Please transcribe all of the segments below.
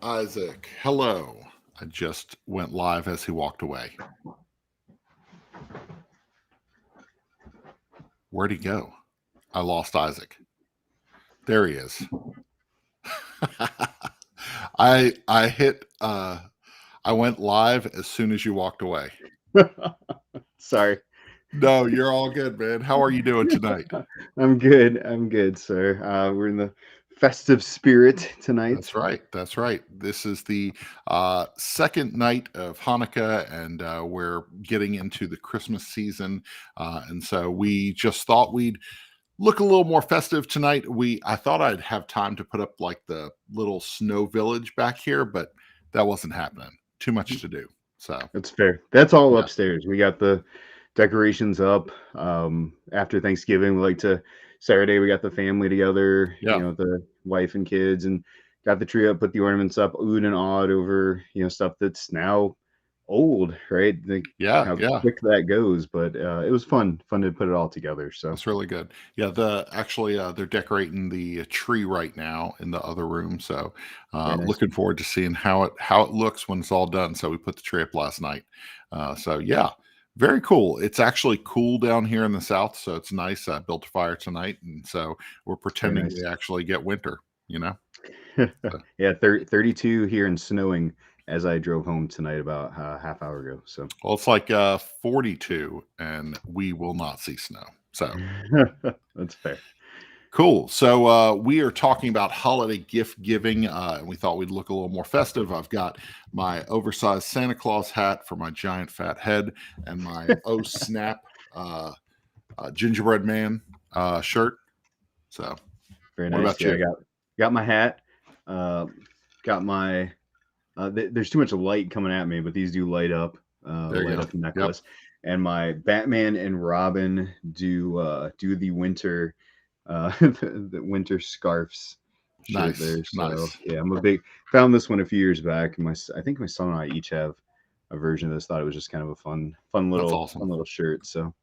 Isaac, hello. I just went live as he walked away. Where'd he go? I lost Isaac. There he is. I hit I went live as soon as you walked away. Sorry. No, you're all good, man. How are you doing tonight? I'm good. I'm good, sir. We're in the festive spirit tonight. That's right. This is the second night of Hanukkah, and we're getting into the Christmas season. And so we just thought we'd look a little more festive tonight. I thought I'd have time to put up like the little snow village back here, but that wasn't happening. Too much to do. So That's fair. That's all yeah, upstairs. We got the decorations up. After Thanksgiving, we like to Saturday we got the family together, yeah, the wife and kids, and got the tree up, put the ornaments up, oohed and awed over, stuff that's now old, right? Like yeah, how yeah. quick that goes. But it was fun to put it all together. So That's really good. Yeah, they're decorating the tree right now in the other room. So very nice. looking forward to seeing how it looks when it's all done. So we put the tree up last night. So yeah, very cool. It's actually cool down here in the south, so it's nice. I built a fire tonight, and so we're Very pretending nice. we actually get winter. You know. So, Yeah, 32 here and snowing as I drove home tonight about a half hour ago. So well, it's like 42, and we will not see snow. So that's fair. cool. So we are talking about holiday gift giving, and we thought we'd look a little more festive. I've got my oversized Santa Claus hat for my giant fat head, and my oh snap gingerbread man shirt. So, Very what nice. about Yeah, I you? got my hat. Uh, got my. There's too much light coming at me, but these do light up. There you Light go. up Yep. necklace, and my Batman and Robin do the winter the winter scarves shirt Nice, there. So nice. yeah, I'm a big found this one a few years back. I think my son and I each have a version of this. Thought it was just kind of a That's awesome. fun little shirt. So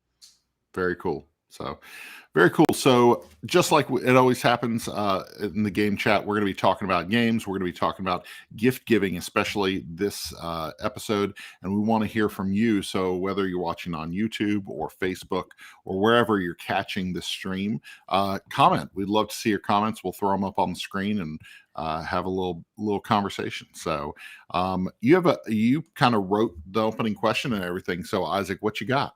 Very cool. So, very cool. So, just like it always happens in the game chat, we're going to be talking about games. We're going to be talking about gift giving, especially this episode. And we want to hear from you. So, whether you're watching on YouTube or Facebook or wherever you're catching this stream, comment. We'd love to see your comments. We'll throw them up on the screen and have a little conversation. So, you kind of wrote the opening question and everything. So, Isaac, what you got?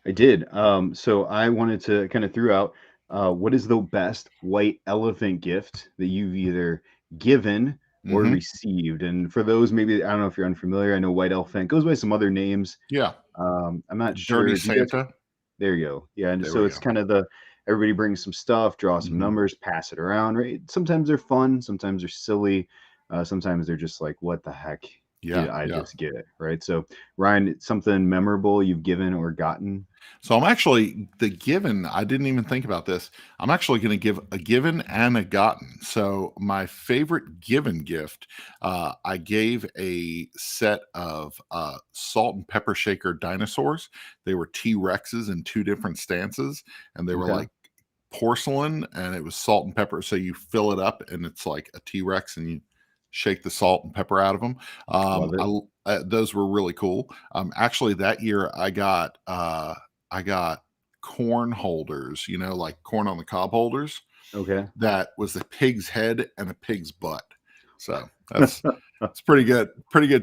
I did. So I wanted to kind of throw out what is the best white elephant gift that you've either given or Hmm. received? And for those, maybe I don't know if you're unfamiliar. I know white elephant goes by some other names. Yeah. I'm not Dirty sure. Do you guys? Santa. There you go. Yeah, and There so we it's go. kind of the everybody brings some stuff, draw some Mhm. numbers, pass it around. Right? Sometimes they're fun, sometimes they're silly, sometimes they're just like, what the heck did Yeah, I yeah. just get? Right? So Ryan, something memorable you've given or gotten? So I'm actually the given, I didn't even think about this. I'm actually going to give a given and a gotten. So my favorite given gift, I gave a set of salt and pepper shaker dinosaurs. They were T-Rexes in two different stances, and they were Okay, like porcelain, and it was salt and pepper. So you fill it up, and it's like a T-Rex, and you shake the salt and pepper out of them. love it. Those were really cool. Actually, that year I got corn holders, like corn on the cob holders. Okay. That was a pig's head and a pig's butt. So that's it's pretty good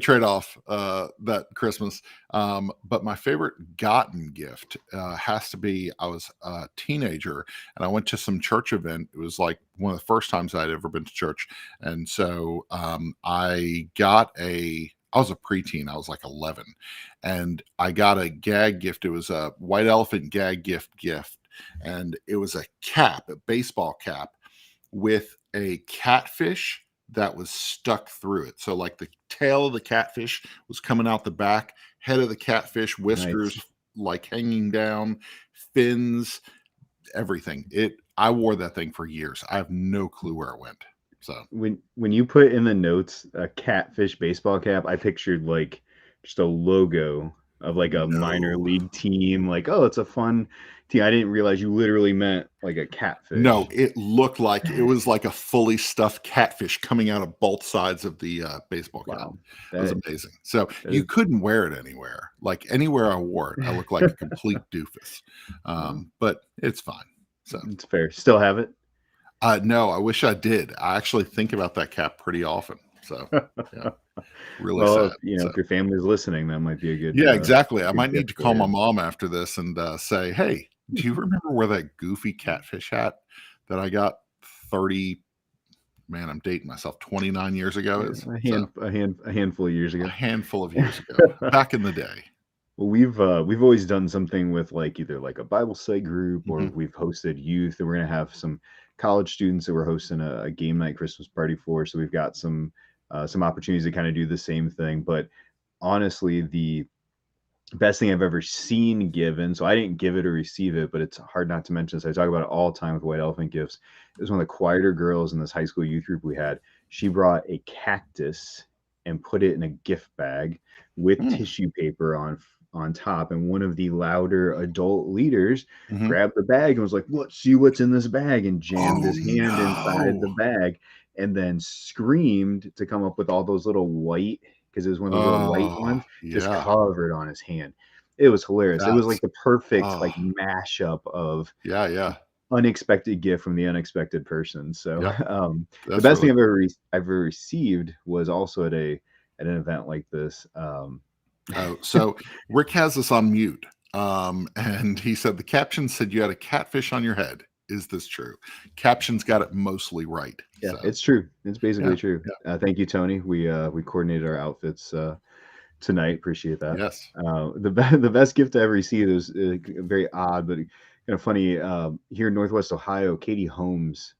trade off that Christmas. But my favorite gotten gift has to be I was a teenager and I went to some church event. It was like one of the first times I'd ever been to church, and so I was a preteen. I was like 11, and I got a gag gift. It was a white elephant gag gift, and it was a baseball cap with a catfish that was stuck through it. So like the tail of the catfish was coming out the back, head of the catfish, Nice. whiskers like hanging down, fins, everything. I wore that thing for years. I have no clue where it went. So When you put in the notes a catfish baseball cap, I pictured like just a logo of like a minor No. league team. Like, oh, it's a fun team. I didn't realize you literally meant like a No, catfish. it looked like it was like a fully stuffed catfish coming out of both sides of the baseball cap. Wow, It was that amazing. So that you is couldn't wear it anywhere. Like anywhere I wore it, I looked like a complete doofus. well, But it's fine. So it's fair. Still have it. no, I wish I did. I actually think about that cap pretty often. So yeah, really Well, sad. if, you know, So if your family's listening, that might be yeah, exactly. a I good might need gift to for call my you. mom after this and say, "Hey, do you remember where that goofy catfish hat that I got 30, man, I'm dating myself, 29 years ago Yeah, is?" So a handful of years a ago. handful of years ago, back in the day. Well, we've always done something with like either like a Bible study group or Mhm. we've hosted youth, and we're gonna have some college students that we're hosting a game night Christmas party for. So we've got some opportunities to kind of do the same thing. But honestly, the best thing I've ever seen given. So I didn't give it or receive it, but it's hard not to mention this. I talk about it all the time with white elephant gifts. It was one of the quieter girls in this high school youth group we had. She brought a cactus and put it in a gift bag with Mm. tissue paper on top. And one of the louder adult leaders Mhm. grabbed the bag and was like, "What? See what's in this bag?" and jammed Oh, his hand inside the no. bag and then screamed to come up with all those little white because it was one of those little white Oh, ones just yeah. covered on his hand. It was hilarious. It was That's like the perfect oh, like mashup of yeah, yeah. unexpected gift from the unexpected person. So Yep. the That's best thing really cool. I've ever received was also at an event like this. Oh, so Rick has us on mute. And he said the caption said you had a catfish on your head. Is this true? Captions got it mostly right. Yeah, So it's true. It's basically yeah, true. yeah, Thank you, Tony. We coordinated our outfits tonight. Appreciate that. yes. The best gift I ever received was very odd, but kind of funny. Here in Northwest Ohio, Katie Holmes,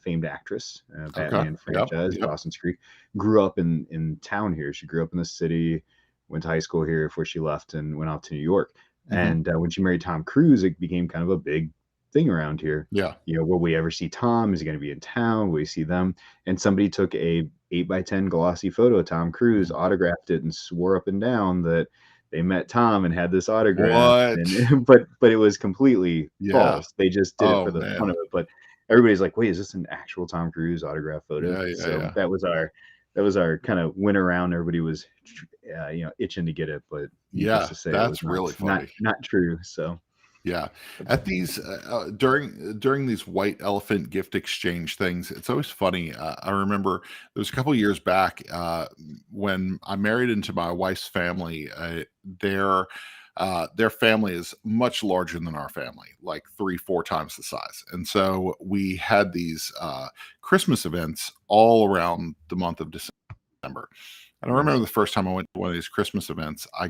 famed actress, Okay. Batman Yep. franchise, Yep. Dawson's Creek, grew up in town here. She grew up in the city, went to high school here before she left and went out to New York. Hmm. And when she married Tom Cruise, it became kind of a big thing around here. Yeah. You know, will we ever see Tom? Is he going to be in town? Will we see them? And somebody took a 8 by 10 glossy photo of Tom Cruise, Mhm. autographed it, and swore up and down that they met Tom and had this autograph. What? And but it was completely Yeah. false. They just did it Oh for the fun man. of it. But everybody's like, "Wait, is this an actual Tom Cruise autograph photo?" Yeah. Yeah. So Yeah. that was our kind of went around. Everybody was itching to get it, but needless Yeah. to say, it was That's really funny. not true. So Yeah, at these during these white elephant gift exchange things, it's always funny. I remember there was a couple years back when I married into my wife's family. Their family is much larger than our family, like 3, 4 times the size, and so we had these Christmas events all around the month of December. And I remember nice. the first time I went to one of these Christmas events, I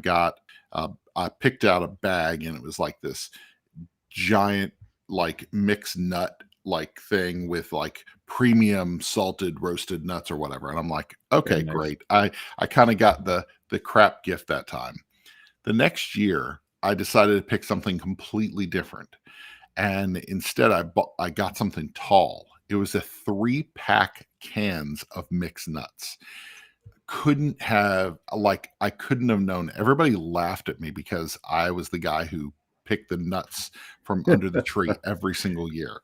picked out a bag and it was like this giant, like mixed nut like thing with like premium salted roasted nuts or whatever. And I'm like, Very okay, nice. great. I kind of got the crap gift that time. The next year, I decided to pick something completely different. And instead I got something tall. It was a 3 pack cans of mixed nuts. I couldn't have known. Everybody laughed at me because I was the guy who picked the nuts from under the tree every single year.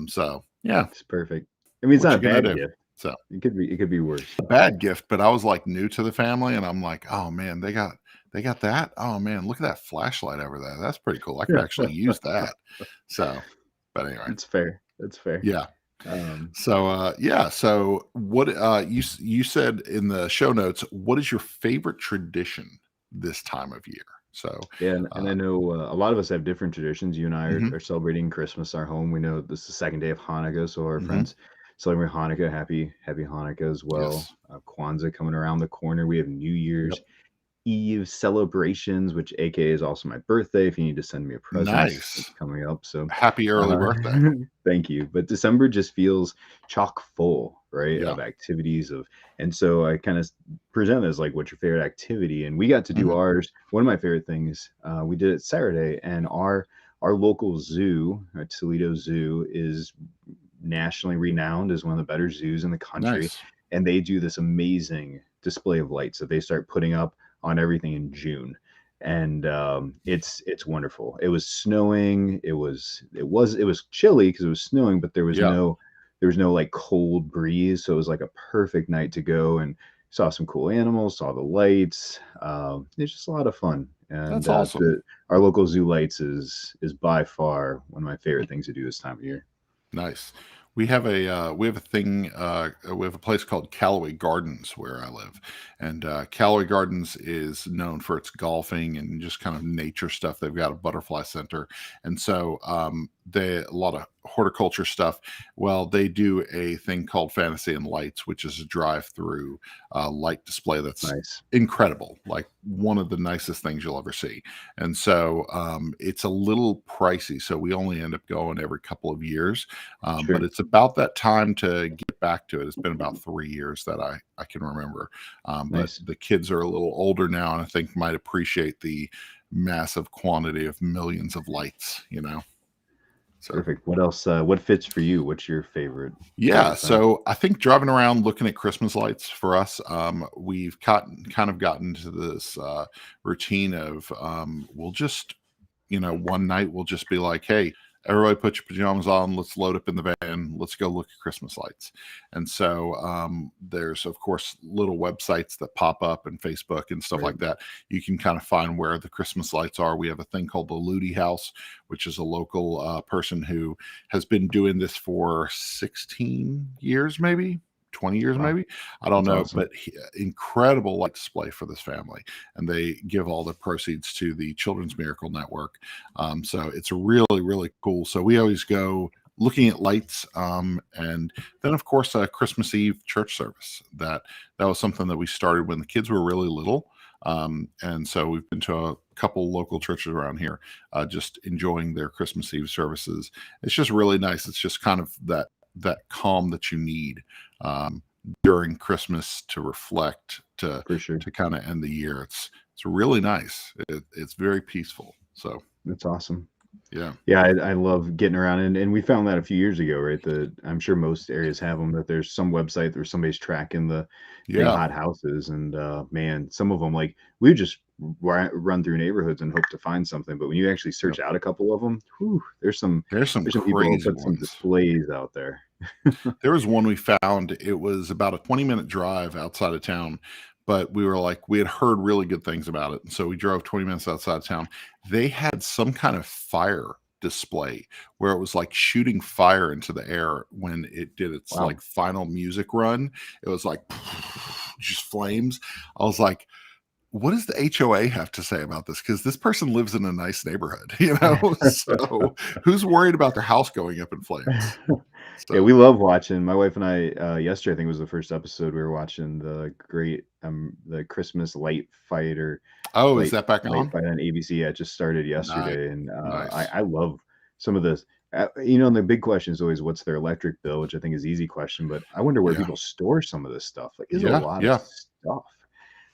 So yeah, It's perfect. I mean, it's what not you a gonna bad do? gift. So It could be worse. a bad gift, but I was like new to the family and I'm like, oh man, they got that. Oh man, look at that flashlight over there. That's pretty cool. I could actually use that. So, but anyway, It's fair. That's fair. yeah. Um, So yeah, so what you said in the show notes, what is your favorite tradition this time of year? So yeah, and uh I know a lot of us have different traditions. You and I mhm, are celebrating Christmas our home. We know this is the second day of Hanukkah, so our mhm, friends celebrate Hanukkah. Happy Hanukkah as well. yes. Kwanzaa coming around the corner. We have New Year's Yep. Eve celebrations, which AKA is also my birthday. If you need to send me a present, Nice. it's coming up. So Happy early uh, birthday. thank you. But December just feels chock full, right, Yeah. of activities of, and so I kind of present it as like, what's your favorite activity? And we got to do Mhm. ours. One of my favorite things, we did it Saturday, and our local zoo, Toledo Zoo, is nationally renowned as one of the better zoos in the country, Nice. and they do this amazing display of lights that they start putting up on everything in June. and it's wonderful. It was snowing. It was chilly because it was snowing, but Yeah, there was no like cold breeze, so it was like a perfect night to go and saw some cool animals, saw the lights. It's just a lot of fun, and that's awesome. our local zoo lights is by far one of my favorite things to do this time of year. Nice. We have a place called Callaway Gardens where I live, and Callaway Gardens is known for its golfing and just kind of nature stuff. They've got a butterfly center, and so they a lot of horticulture stuff. Well, they do a thing called Fantasy and Lights, which is a drive-through light display that's Nice, incredible, like one of the nicest things you'll ever see. And so it's a little pricey, so we only end up going every couple of years, but sure, it's about that time to get back to it. It's been about 3 years that I can remember. But nice. the kids are a little older now, and I think might appreciate the massive quantity of millions of lights, you know? So, Perfect. What else? What fits for you? What's your yeah. favorite time? So I think driving around looking at Christmas lights for us, we've kind of gotten to this routine of we'll just, one night we'll just be like, hey, everybody put your pajamas on. Let's load up in the van. Let's go look at Christmas lights. And so there's, of course, little websites that pop up and Facebook and stuff Right. like that. You can kind of find where the Christmas lights are. We have a thing called the Ludi House, which is a local person who has been doing this for 16 years, maybe 20 years, Wow, maybe. I don't that's know, awesome. but incredible light display for this family. And they give all the proceeds to the Children's Miracle Network. So it's really, really cool. So we always go looking at lights, and then of course a Christmas Eve church service. That was something that we started when the kids were really little, and so we've been to a couple local churches around here, just enjoying their Christmas Eve services. It's just really nice. It's just kind of that calm that you need during Christmas to reflect For sure. to kind of end the year. It's really nice. It's very peaceful. So That's awesome. yeah, Yeah, I love getting around, and we found that a few years ago, right? I'm sure most areas have them. That there's some website where somebody's tracking the big yeah, hot houses, and man, some of them like we would just run through neighborhoods and hope to find something. But when you actually yep. search out a couple of them, whew, There's some there's some people who crazy put some ones. displays out there. There was one we found. It was about a 20-minute drive outside of town, but we were like, we had heard really good things about it. And so we drove 20 minutes outside of town. They had some kind of fire display where it was like shooting fire into the air when it did its Wow. like final music run. It was like just flames. I was like, what does the HOA have to say about this? Because this person lives in a nice neighborhood, So who's worried about their house going up in flames? Yeah, So, we love watching. My wife and I, yesterday, I think was the first episode. We were watching the Christmas light fight or oh, is light that back light on? fight on ABC. Yeah, it just started Nice, yesterday, and nice. I love some of this. And the big question is always what's their electric bill, which I think is an easy question, but I wonder where Yeah, people store some of this stuff. Like, there's a yeah, lot of yeah. stuff,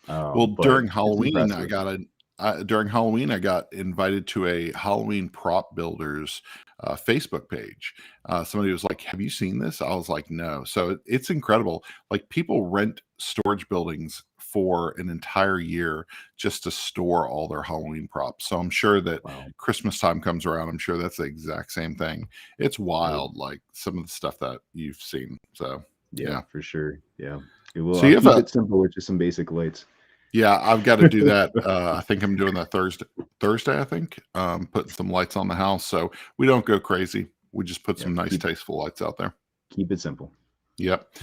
Well, but it's impressive. During Halloween, I got invited to a Halloween prop builders Facebook page. Somebody was like, "Have you seen this?" I was like, "No." So it's incredible. Like people rent storage buildings for an entire year just to store all their Halloween props. So I'm sure that Wow. Christmas time comes around. I'm sure that's the exact same thing. It's Right. wild, like some of the stuff that you've seen. So Yeah, yeah. for sure. Yeah. It will. So I'll you have keep a it simple with just some basic lights. Yeah, I've got to do that. I think I'm doing that Thursday, I think. Putting some lights on the house so we don't go crazy. We just put Yeah. some nice, Keep tasteful lights out there. keep it simple. Yep.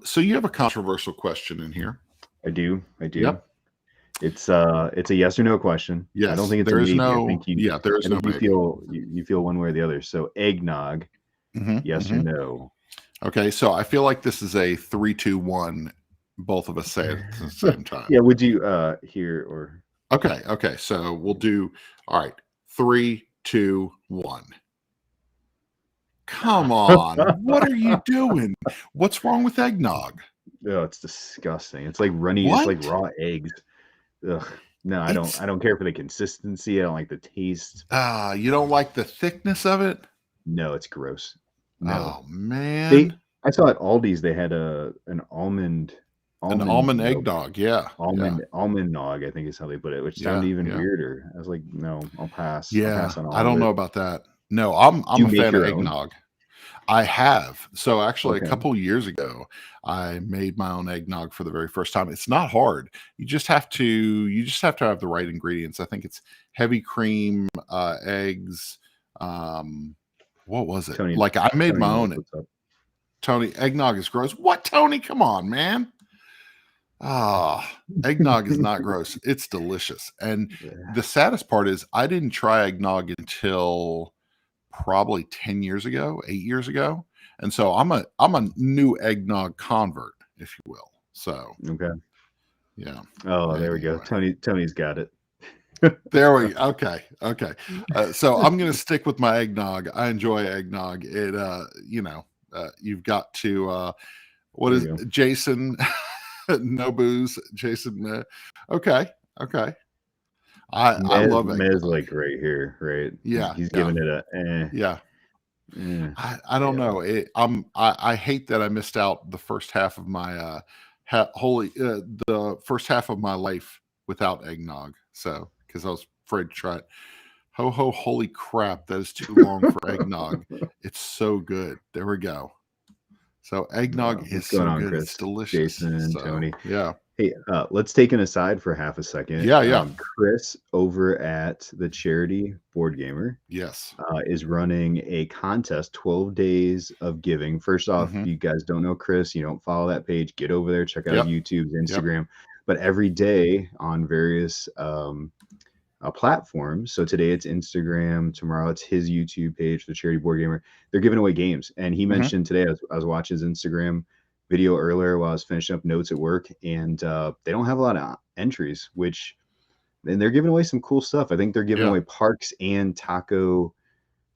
So you have a controversial question in here. I do. I do. Yep. It's a yes or no question. I don't Yes. think it's a There is maybe. no. Yeah. There I is no think maybe. you feel one way or the other. So eggnog, Hmm, yes or hmm. no? Okay. So I feel like this is a 3, 2, 1. Both of us say it at the same time. Yeah, would you hear or Okay. Okay. So we'll do. All right. 3, 2, 1. Come on. What are you doing? What's wrong with eggnog? Oh, it's disgusting. It's like runny, it's like What? raw eggs. Ugh. No, It's I don't care for the consistency. I don't like the taste. you don't like the thickness of it? No, it's gross. No. Oh They man. I saw at Aldi's they had a an almond. An almond almond milk, eggnog. Yeah. Yeah. almond nog, I think is how they put it, which sounded Yeah. even Yeah. weirder. I was like, no, I'll pass. I'll Yeah. pass on I all of don't know it. about that. No, I'm Do you a make fan of your own? eggnog. I have. So actually, a Okay. couple years ago, I made my own eggnog for the very first time. It's not hard. You just have to have the right ingredients. I think it's heavy cream, eggs. Um, what was it? Tony Like I made Tony my knows own. what's up. Tony, eggnog is gross. What, Tony? Come on, man. Ah, eggnog is not gross. It's delicious. And Yeah. the saddest part is I didn't try eggnog until probably 10 years ago, 8 years ago. And so I'm a new eggnog convert, if you will. So, Okay. yeah. Oh, there we go. Anyway. Tony's got it. There we go. Okay. Okay. So I'm going to stick with my eggnog. I enjoy eggnog. You've got to what There is you go. Jason no booze, Jason. Okay. Okay. I love Mez eggnog. like right here, right? Yeah. He's Yeah. giving it a Yeah. I don't yeah. know. I hate that I missed out the first half of my the first half of my life without eggnog. So because I was afraid to try it. Ho ho! Holy crap! That is too long for eggnog. It's so good. There we go. So eggnog is What's going so on, good. It's Chris, delicious. Jason, So Tony? yeah, Hey, let's take an aside for half a second. yeah, yeah. Chris over at the charity Board Gamer Yes. is running a contest, 12 days of giving. First off, if Hmm. you guys don't know Chris, you don't follow that page, get over there, check out his Yep. YouTube, his Yep. Instagram. But every day on various platforms. So today it's Instagram, tomorrow it's his YouTube page, the Charity Board Gamer. They're giving away games. And he Hmm. mentioned today, I was watching his Instagram video earlier while I was finishing up notes at work, and they don't have a lot of entries, and they're giving away some cool stuff. I think they're giving Yeah. away Parks and Taco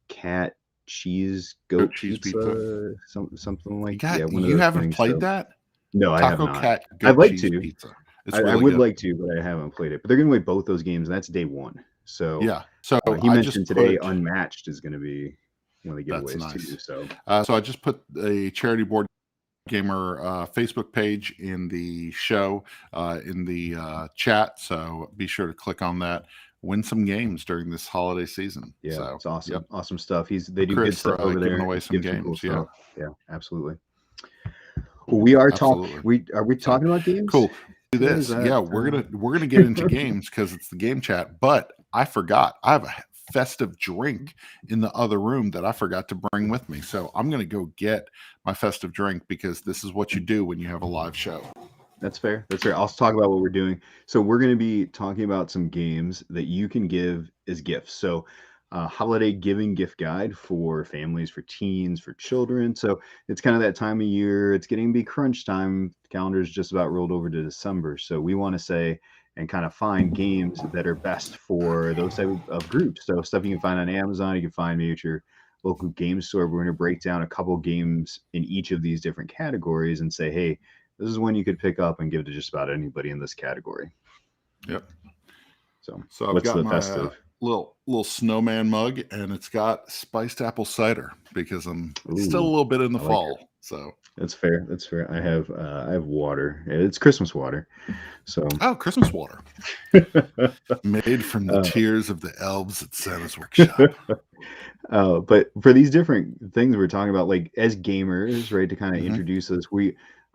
Cat Cheese Goat Goat cheese pizza. Pizza, something like one of You those haven't things. played So that? no, I have Taco not. Cat I'd goat like cheese to. pizza. It's I really would good. like to, but I haven't played it. But they're giving away both those games, and that's day one. So Yeah. So he I mentioned just today put Unmatched is going to be one of the that's giveaways too. nice. So So I just put a Charity Board Gamer Facebook page in the show, in the chat. So be sure to click on that. Win some games during this holiday season. yeah, So it's awesome, yep. awesome stuff. They do Chris good for stuff over giving there. away some Give some cool games. Yeah, stuff. Yeah, absolutely. Well, we are talking. absolutely. Are we So talking about games? cool. Do Or is this. that Yeah, we're gonna get into games because it's the game chat. But I forgot. I have a festive drink in the other room that I forgot to bring with me. So I'm gonna go get my festive drink because this is what you do when you have a live show. That's fair. That's fair. I'll talk about what we're doing. So we're going to be talking about some games that you can give as gifts. So holiday giving gift guide for families, for teens, for children. So it's kind of that time of year. It's getting to be crunch time. The calendar's just about rolled over to December. So we want to say and kind of find games that are best for those type of groups. So stuff you can find on Amazon, you can find maybe at your local game store. We're going to break down a couple games in each of these different categories and say, hey, this is one you could pick up and give to just about anybody in this category. Yep. So I've what's got the my festive? little snowman mug, and it's got spiced apple cider because I'm still a Ooh, little bit in the I like fall. it. So That's fair. That's fair. I have water. It's Christmas water. So Christmas water made from the uh, tears of the elves at Santa's workshop. but for these different things we're talking about, like as gamers, right, to kind of Hmm. introduce us,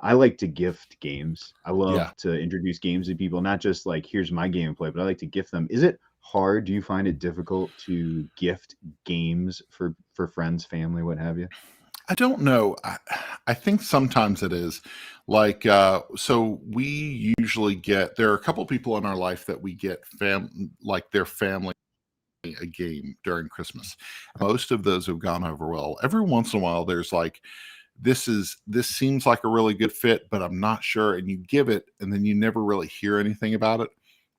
I like to gift games. I love Yeah. to introduce games to people, not just like here's my gameplay, but I like to gift them. Is it hard? Do you find it difficult to gift games for friends, family, what have you? I don't know. I think sometimes it is like so we usually get there are a couple people in our life that we get like their family a game during Christmas. Most of those have gone over well. Every once in a while there's like this seems like a really good fit, but I'm not sure, and you give it and then you never really hear anything about it.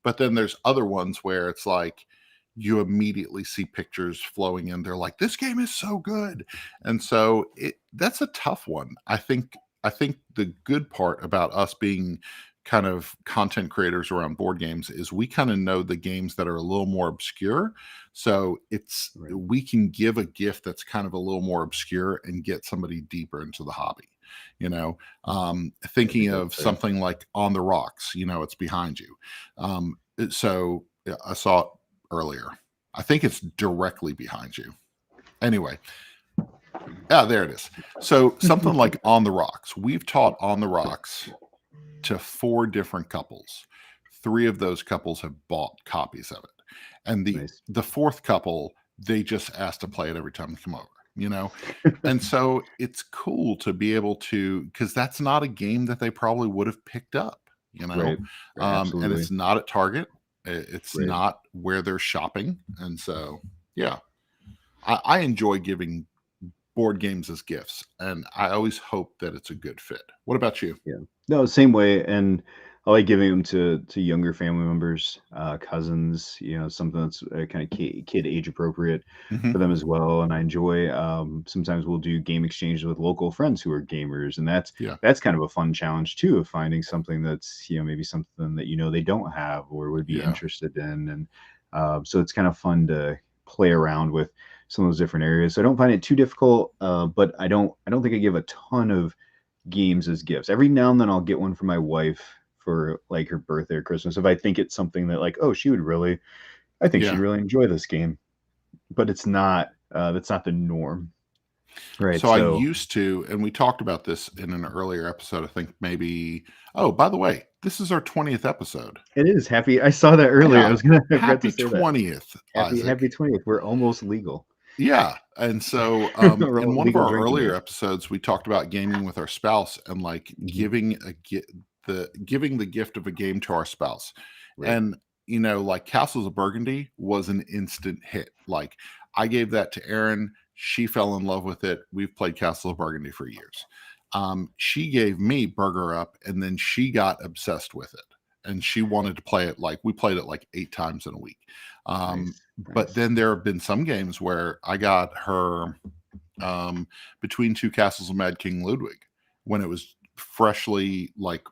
But then there's other ones where it's like you immediately see pictures flowing in. They're like, this game is so good. And so that's a tough one. I think the good part about us being kind of content creators around board games is we kind of know the games that are a little more obscure. So Right. we can give a gift that's kind of a little more obscure and get somebody deeper into the hobby. Thinking that's of fair. something like On the Rocks, it's behind you. So yeah, I saw it earlier. I think it's directly behind you. Anyway, there it is. So something like On the Rocks. We've taught On the Rocks to 4 different couples. 3 of those couples have bought copies of it. And Nice. the 4th couple, they just ask to play it every time they come over. And so it's cool to be able to, because that's not a game that they probably would have picked up, Right. Right. and Absolutely. it's not at Target. It's Right. not where they're shopping. And so, yeah, I enjoy giving board games as gifts, and I always hope that it's a good fit. What about you? Yeah. No, same way. And I like giving them to younger family members, cousins, something that's kind of kid age appropriate for Hmm. them as well. And I enjoy, sometimes we'll do game exchanges with local friends who are gamers. And Yeah, that's kind of a fun challenge too, of finding something that's, maybe something that, they don't have or would be yeah, interested in. And so it's kind of fun to play around with some of those different areas. So I don't find it too difficult, but I don't think I give a ton of games as gifts. Every now and then I'll get one for my wife for like her birthday or Christmas if I think it's something that like, oh, I think she'd yeah. really enjoy this game. But it's not that's not the norm. Right. So I So used to, and we talked about this in an earlier episode. I think maybe. Oh, by the way, this is our 20th episode. it is happy. I saw that earlier. I Yeah, was gonna I forgot to happy say that. 20th, Isaac. Happy 20th. We're almost legal. Yeah, and so We're in all one of legal our drinking earlier age. episodes, we talked about gaming with our spouse and like Mhm. giving the gift of a game to our spouse, Right. and like Castles of Burgundy was an instant hit. Like I gave that to Erin, she fell in love with it. We've played Castle of Burgundy for years. She gave me Burger Up, and then she got obsessed with it, and she wanted to play it. Like we played it like 8 times in a week. Um, Nice. but Nice. then there have been some games where I got her Between Two Castles of Mad King Ludwig when it was freshly like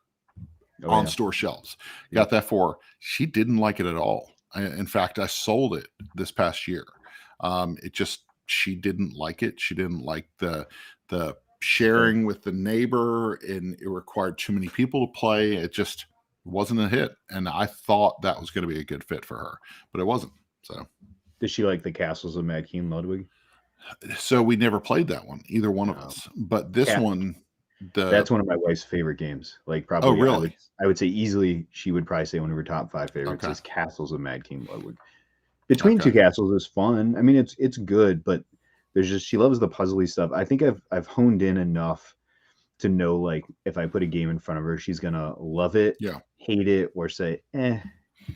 Oh on yeah. store shelves. Yep. Got that for her. She didn't like it at all. In fact, I sold it this past year. It just She didn't like it. She didn't like the Fair. sharing with the neighbor, and it required too many people to play. It just wasn't a hit, and I thought that was going to be a good fit for her, but it wasn't. Did she like the Castles of Mad King Ludwig? So we never played that one, either one of No. us. But this one, the That's one of my wife's favorite games. Like oh probably really? I would say easily she would probably say one of her top 5 favorites Okay, is Castles of Mad King Ludwig. Between Two okay, Castles is fun. I mean it's good, but there's just she loves the puzzly stuff. I think I've honed in enough to know like if I put a game in front of her, she's gonna love it, yeah, hate it, or say eh.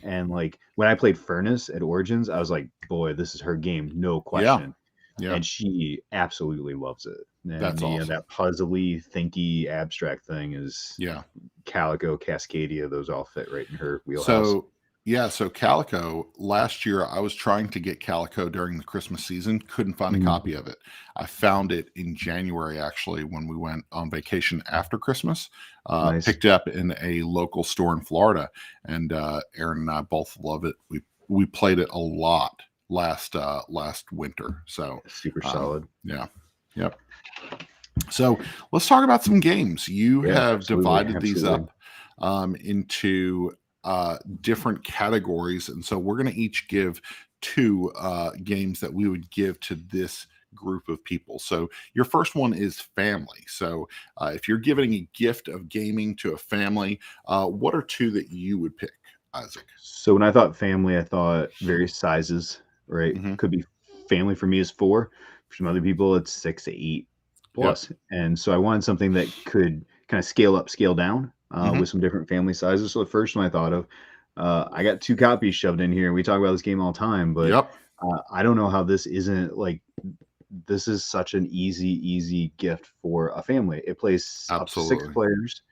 And like when I played Furnace at Origins, I was like, boy, this is her game, no yeah, question, yeah. and she absolutely loves it. And That's awesome. that puzzly, thinky, abstract thing is Yeah. Calico, Cascadia. Those all fit right in her wheelhouse. So yeah, so Calico, last year I was trying to get Calico during the Christmas season, couldn't find a Mhm. copy of it. I found it in January actually when we went on vacation after Christmas. Nice. Picked it up in a local store in Florida, and Aaron and I both love it. We played it a lot last winter. So Super um, solid. yeah, yep. So let's talk about some games. You Yeah, have absolutely, divided these absolutely. up into different categories. And so we're going to each give 2 games that we would give to this group of people. So your first one is family. So if you're giving a gift of gaming to a family, what are 2 that you would pick, Isaac? So when I thought family, I thought various sizes, right? Hmm. Could be family for me is 4. For some other people, it's 6 to 8 Yep. plus. And so I wanted something that could kind of scale up, scale down Hmm. with some different family sizes. So the first one I thought of, I got 2 copies shoved in here. We talk about this game all the time, but Yep. I don't know how this isn't like this is such an easy gift for a family. It plays up to 6 Absolutely. players.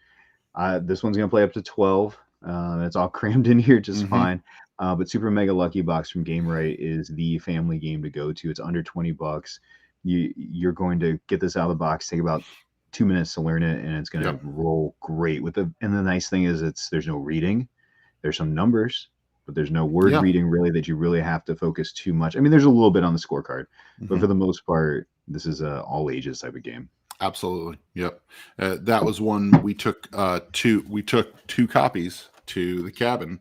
This one's gonna play up to 12. It's all crammed in here just Hmm. fine. But Super Mega Lucky Box from Game Right is the family game to go to. It's under 20 bucks. You're going to get this out of the box, take about 2 minutes to learn it, and it's going to Yep. roll great. And the nice thing is there's no reading. There's some numbers, but there's no word Yeah. reading really that you really have to focus too much. I mean, there's a little bit on the scorecard, but Hmm. for the most part, this is a all ages type of game. Absolutely. Yep. That was one we took two copies to the cabin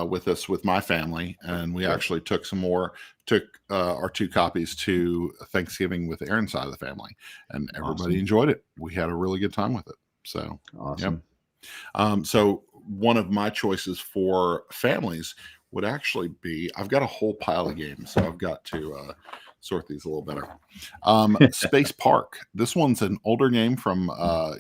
with us with my family, and we Yep. actually took some more. Took our two copies to Thanksgiving with Aaron's side of the family, and everybody Awesome. enjoyed it. We had a really good time with it. So, yep. Awesome. So one of my choices for families would actually be, I've got a whole pile of games, so I've got to sort these a little better. Space Park. This one's an older game from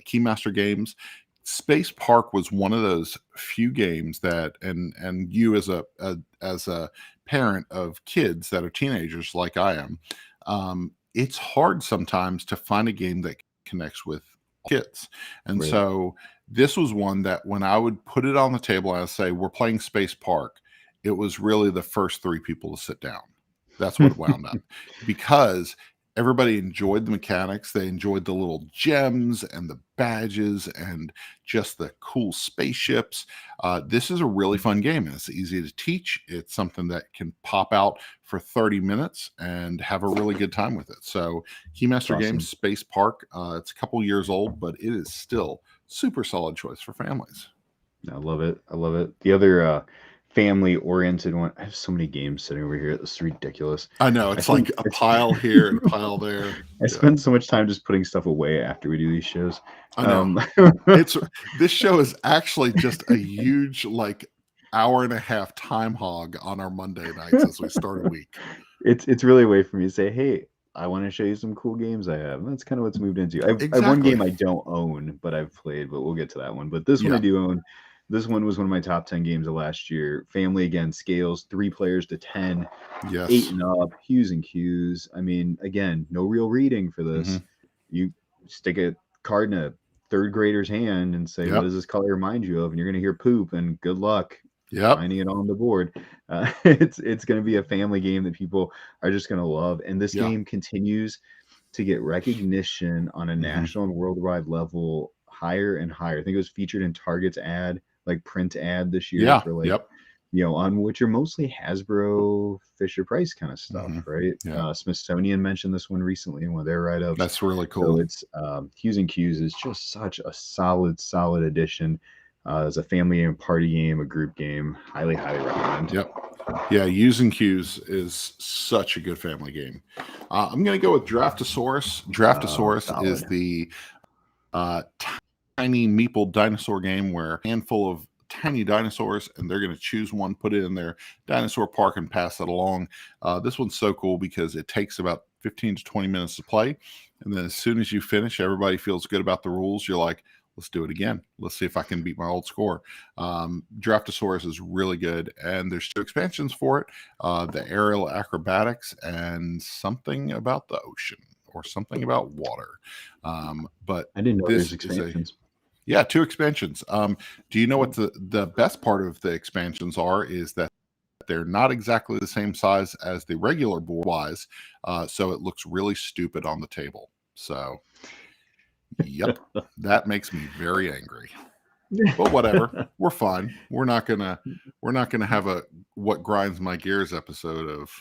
Keymaster Games. Space Park was one of those few games that, and you as a parent of kids that are teenagers like I am, it's hard sometimes to find a game that connects with kids, and Right. so this was one that when I would put it on the table and I'd say, we're playing Space Park, it was really the first three people to sit down. That's what it wound up because everybody enjoyed the mechanics. They enjoyed the little gems and the badges and just the cool spaceships. This is a really fun game, and it's easy to teach. It's something that can pop out for 30 minutes and have a really good time with it. So Keymaster Games Awesome. Space Park, it's a couple years old, but it is still super solid choice for families. I love it. I love it. The other family-oriented one. I have so many games sitting over here. It's ridiculous. I know, I it's spend like a pile here and a pile there. I Yeah, spend so much time just putting stuff away after we do these shows. I know. It's this show is actually just a huge like hour and a half time hog on our Monday nights as we start a week. It's really a way for me to say, hey, I want to show you some cool games I have. And that's kind of what's moved into. I have one Exactly. game I don't own, but I've played, but we'll get to that one. But this one I Yeah. do own. This one was one of my top 10 games of last year. Family again, scales, 3 players to 10, 8 Yes. and up, hues and cues. I mean, again, no real reading for this. Mhm. You stick a card in a third grader's hand and say, what Yep. does this color remind you of? And you're going to hear poop, and good luck Yep. finding it on the board. It's going to be a family game that people are just going to love. And this Yeah. game continues to get recognition on a Mhm. national and worldwide level higher and higher. I think it was featured in Target's ad, like print ad this year Yeah. for like, Yep. on which are mostly Hasbro, Fisher Price kind of stuff, Mhm. right? Yeah. Smithsonian mentioned this one recently in one of their write-ups. That's really So cool. it's Hughes and Cues is just such a solid addition. As a family and party game, a group game, highly recommend. Yep. Yeah, Using Cues is such a good family game. I'm going to go with Draftosaurus. Draftosaurus is Solid. the tiny meeple dinosaur game where a handful of tiny dinosaurs, and they're going to choose one, put it in their dinosaur park, and pass it along. This one's so cool because it takes about 15 to 20 minutes to play. And then as soon as you finish, everybody feels good about the rules. You're like, let's do it again. Let's see if I can beat my old score. Draftosaurus is really good, and there's 2 expansions for it: the aerial acrobatics and something about the ocean or something about water. But I didn't know this there's is expansions. 2 expansions. Do you know what the best part of the expansions are? Is that they're not exactly the same size as the regular board wise, so it looks really stupid on the table. So, yep, that makes me very angry. But whatever, we're fine. We're not gonna have a what grinds my gears episode of.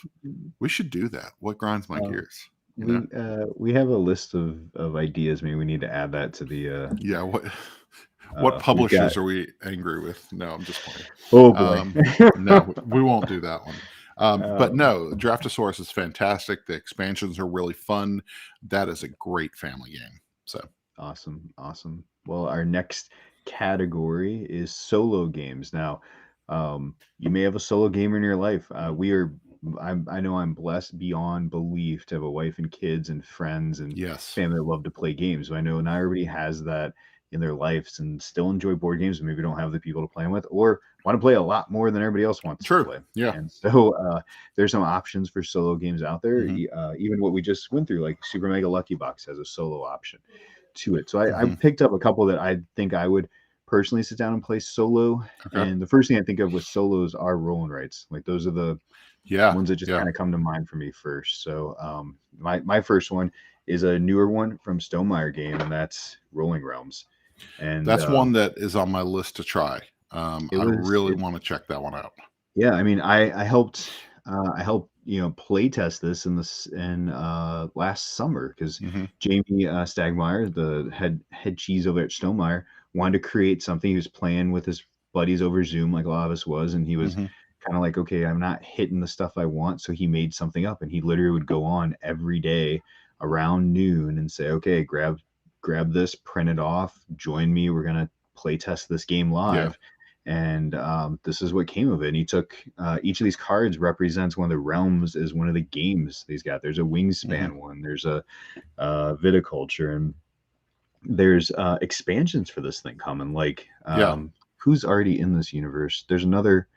We should do that. What grinds my gears? You know? We have a list of ideas. Maybe we need to add that to the. Yeah. What We've got. publishers are we angry with? No, I'm just playing. Oh boy. No, we won't do that one. But Um, no, Draftosaurus is fantastic. The expansions are really fun. That is a great family game. So Awesome. Well, our next category is solo games. Now, you may have a solo gamer in your life. I know I'm blessed beyond belief to have a wife and kids and friends and yes, family that love to play games. So I know not everybody has that in their lives and still enjoy board games, and maybe don't have the people to play them with, or want to play a lot more than everybody else wants to true. play. Yeah. And so there's some options for solo games out there. Mhm. Even what we just went through, like Super Mega Lucky Box has a solo option to it. So I Mhm. picked up a couple that I think I would personally sit down and play solo. Okay. And the first thing I think of with solos are roll and writes. Like those are the Yeah. ones that just Yeah. kind of come to mind for me first. So my first one is a newer one from Stonemeyer Game, and that's Rolling Realms. And That's one that is on my list to try. I really want to check that one out. yeah, I mean, I helped play test this in last summer because Hmm. Jamie Stagmeyer, the head cheese over at Stonemeyer, wanted to create something. He was playing with his buddies over Zoom, like a lot of us was, and he was Hmm. kind of like, okay, I'm not hitting the stuff I want, so he made something up, and he literally would go on every day around noon and say, okay, grab this, print it off, join me. We're gonna play test this game Yeah. live. And this is what came of it. And he took each of these cards represents one of the realms is one of the games he's got. There's a Hmm. wingspan one. There's a viticulture, and there's expansions for this thing coming. Like Yeah. who's already in this universe? There's another.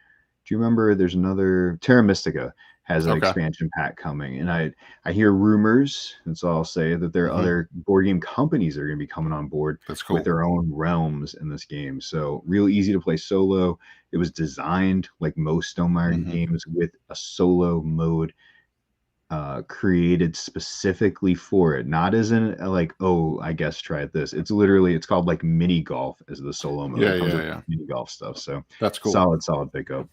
Do you remember? There's another Terra Mystica has an Okay. expansion pack coming, and I hear rumors. That's all I'll say, that there are Hmm. other board game companies that are going to be coming on board That's with cool. their own realms in this game. So real easy to play solo. It was designed like most Stonemaier Hmm. games with a solo mode created specifically for it, not as in like, oh, I guess try this. It's called like mini golf as the solo mode. Yeah. It comes Yeah. with Yeah. mini golf stuff. So That's cool. solid pickup.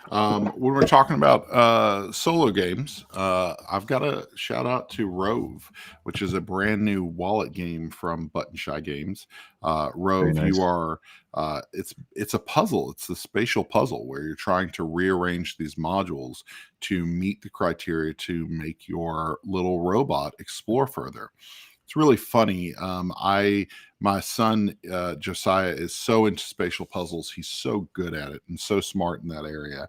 When we're talking about solo games, I've got a shout out to Rove, which is a brand new wallet game from Button Shy Games. Very Rove, you nice. are it's a puzzle. It's a spatial puzzle where you're trying to rearrange these modules to meet the criteria to make your little robot explore further. It's really funny. My son Josiah is so into spatial puzzles. He's so good at it and so smart in that area.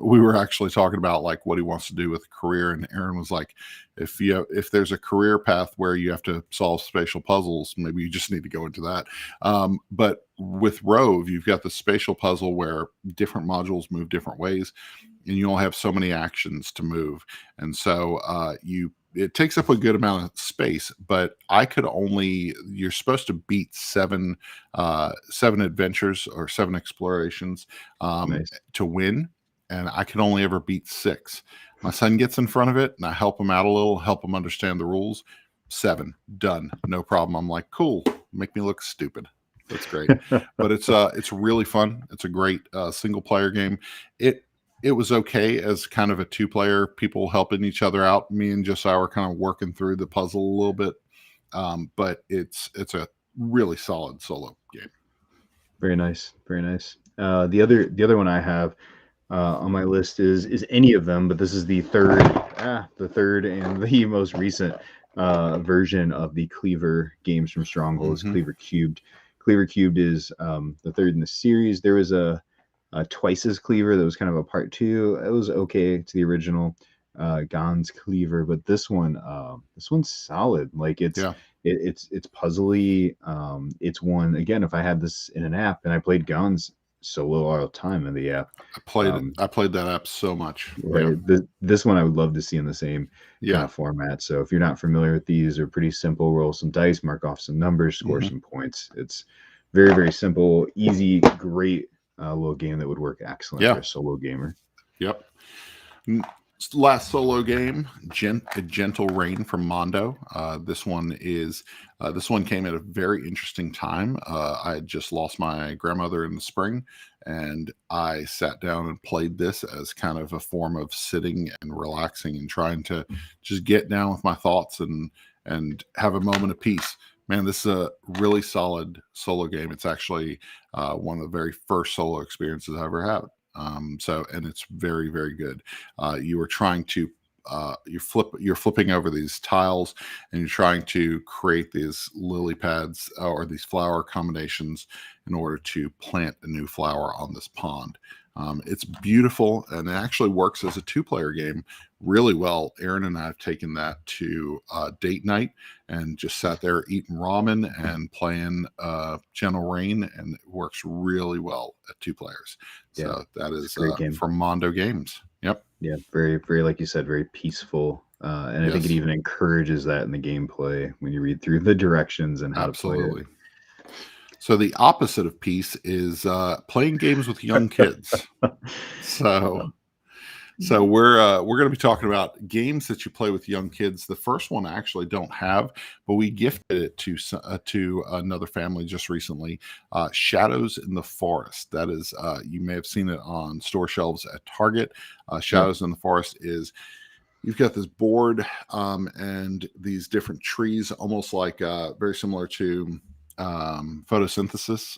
We were actually talking about like what he wants to do with a career, and Aaron was like, if there's a career path where you have to solve spatial puzzles, maybe you just need to go into that. But with Rove, you've got the spatial puzzle where different modules move different ways, and you only have so many actions to move, and so you it takes up a good amount of space, but you're supposed to beat seven adventures or seven explorations Nice. to win, and I could only ever beat six. My son gets in front of it and I help him out a little, help him understand the rules. Seven, done, no problem. I'm like, cool, make me look stupid. That's great. But it's really fun. It's a great single player game. It was okay as kind of a two-player, people helping each other out. Me and Josiah were kind of working through the puzzle a little bit, but it's a really solid solo game. Very nice. Very nice. The other one I have on my list is any of them, but this is the third and the most recent version of the Cleaver games from Strongholds, Hmm. Cleaver Cubed. Cleaver Cubed is the third in the series. There was a Twice as Cleaver that was kind of a part two. It was okay to the original Gon's Cleaver, but this one's solid. Like Yeah, it's puzzly. It's one again. If I had this in an app and I played Gon's solo all the time in the app, I played it. um, I played that app so much. Yeah, right, this one I would love to see in the same kind yeah. of format. So if you're not familiar with these, they're pretty simple. Roll some dice, mark off some numbers, score Hmm. some points. It's very simple, easy, great little game that would work excellent for Yeah, a solo gamer. yep. Last solo game, A Gentle Rain from Mondo. This one came at a very interesting time. I had just lost my grandmother in the spring, and I sat down and played this as kind of a form of sitting and relaxing and trying to just get down with my thoughts and have a moment of peace. Man, this is a really solid solo game. It's actually one of the very first solo experiences I ever had. And it's very good. You are trying to you're flipping over these tiles and you're trying to create these lily pads or these flower combinations in order to plant a new flower on this pond. It's beautiful and it actually works as a two-player game really well. Aaron and I have taken that to date night and just sat there eating ramen and playing Gentle Rain, and it works really well at two players. Yeah, So that it's a is great game. from Mondo Games. Yep. Yeah, very like you said, very peaceful. And I think it Yes. even encourages that in the gameplay when you read through the directions and how to play it. Absolutely. So the opposite of peace is playing games with young kids. So So we're going to be talking about games that you play with young kids. The first one I actually don't have, but we gifted it to another family just recently. Shadows in the Forest. That is, you may have seen it on store shelves at Target. Shadows in the Forest is, you've got this board and these different trees, almost like very similar to photosynthesis.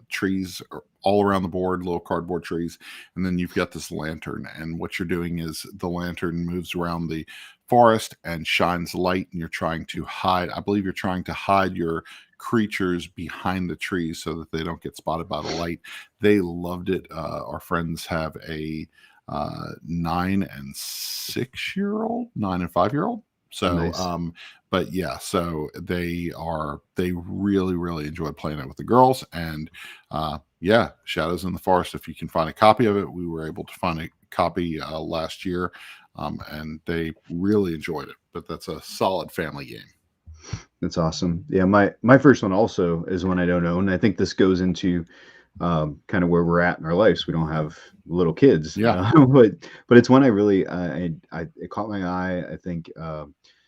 Trees are all around the board, little cardboard trees, and then you've got this lantern, and what you're doing is the lantern moves around the forest and shines light, and you're trying to hide, I believe you're trying to hide your creatures behind the trees so that they don't get spotted by the light. They loved it. Our friends have a 9 and 6-year-old, 9 and 5-year-old. So, Nice. But yeah, so they really enjoyed playing it with the girls. And yeah, Shadows in the Forest, if you can find a copy of it, we were able to find a copy last year, and they really enjoyed it. But that's a solid family game. That's awesome. Yeah, my first one also is one I don't own. I think this goes into kind of where we're at in our lives. We don't have little kids, Yeah. but it's one I really it caught my eye. I think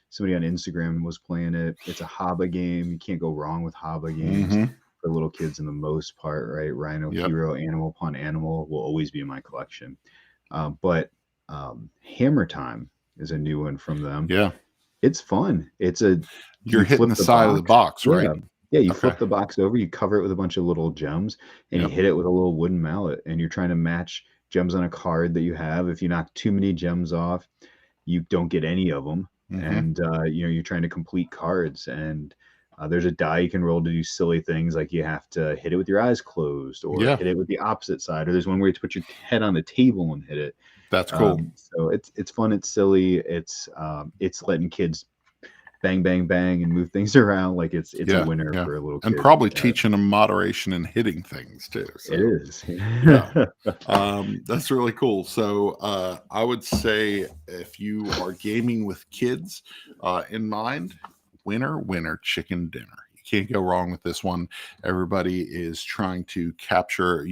somebody on Instagram was playing it. It's a Haba game. You can't go wrong with Haba games for little kids in the most part, right? Rhino Yep. Hero, Animal Upon Animal will always be in my collection. But Hammer Time is a new one from them. Yeah. It's fun. You're hitting the side of the box, right? Yeah, you flip the box over, you cover it with a bunch of little gems, and you hit it with a little wooden mallet, and you're trying to match gems on a card that you have. If you knock too many gems off, you don't get any of them. And you're trying to complete cards, and there's a die you can roll to do silly things, like you have to hit it with your eyes closed, or hit it with the opposite side, or there's one where you have to put your head on the table and hit it. That's cool. So it's fun, it's silly, it's letting kids bang, bang, bang, and move things around. Like it's a winner for a little kid. And probably teaching them moderation and hitting things too. So, it is. That's really cool. So I would say if you are gaming with kids in mind, winner, chicken dinner. Can't go wrong with this one. Everybody is trying to capture,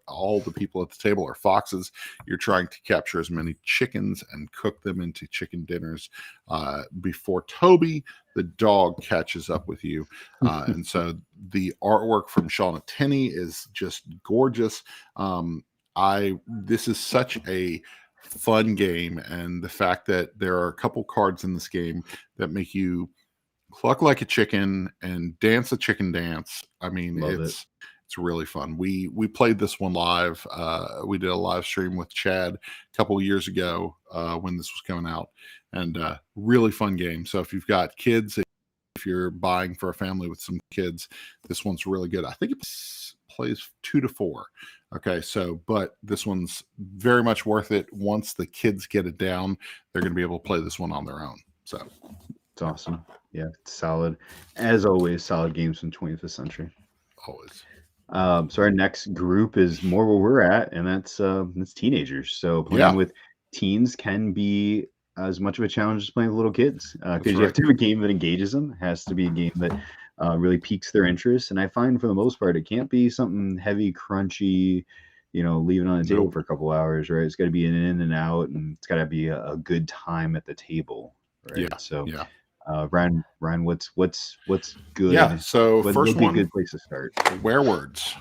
all the people at the table are foxes. You're trying to capture as many chickens and cook them into chicken dinners before Toby, the dog, catches up with you. And so the artwork from Shauna Tenney is just gorgeous. This is such a fun game, and the fact that there are a couple cards in this game that make you cluck like a chicken and dance a chicken dance. I mean, it's really fun. We played this one live. We did a live stream with Chad a couple of years ago when this was coming out, and really fun game. So if you've got kids, if you're buying for a family with some kids, this one's really good. I think it plays 2 to 4. Okay, so but this one's very much worth it. Once the kids get it down, they're going to be able to play this one on their own. So it's awesome. Yeah, it's solid. As always, solid games from 25th century. Always. So our next group is more where we're at, and that's teenagers. So playing with teens can be as much of a challenge as playing with little kids, because you have to have a game that engages them. It has to be a game that really piques their interest. And I find for the most part, it can't be something heavy, crunchy, leaving on the table for a couple hours, right? It's got to be an in and out, and it's got to be a good time at the table, right? Yeah. So Ryan, what's good? Yeah. So first one, a good place to start. Werewords.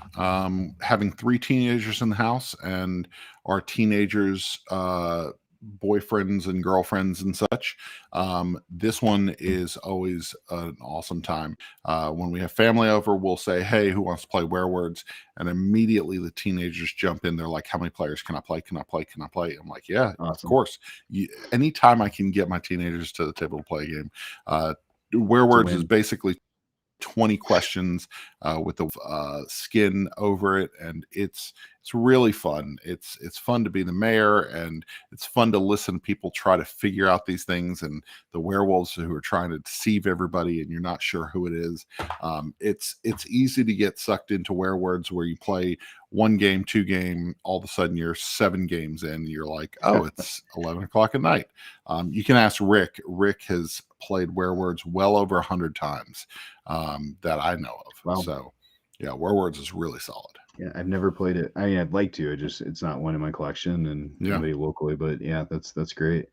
Having 3 teenagers in the house, and our teenagers, boyfriends and girlfriends and such. This one is always an awesome time. When we have family over, we'll say, "Hey, who wants to play Werewords?" And immediately the teenagers jump in. They're like, "How many players can I play? Can I play? Can I play?" I'm like, "Yeah, awesome. Of course." Anytime I can get my teenagers to the table to play a game. Werewords is basically 20 questions with the skin over it, and it's really fun. It's fun to be the mayor, and it's fun to listen to people try to figure out these things, and the werewolves who are trying to deceive everybody, and you're not sure who it is. It's easy to get sucked into Werewords, where you play 1 game, 2 game, all of a sudden you're 7 games in, and you're like, oh, it's 11 o'clock at night. You can ask Rick. Rick has played Werewords well over 100 times that I know of. Wow. So yeah, Werewords is really solid. Yeah, I've never played it. I mean, I'd like to. It's not one in my collection, and Yeah. nobody locally. But yeah, that's great.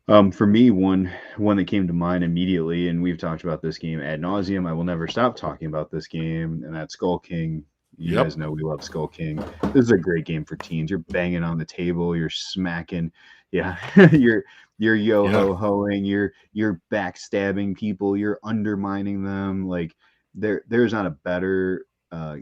For me, one that came to mind immediately, and we've talked about this game ad nauseum. I will never stop talking about this game, and that's Skull King. You guys Yep. know we love Skull King. This is a great game for teens. You're banging on the table, you're smacking, yeah, you're yo Yeah. ho hoing, you're backstabbing people, you're undermining them. Like there's not a better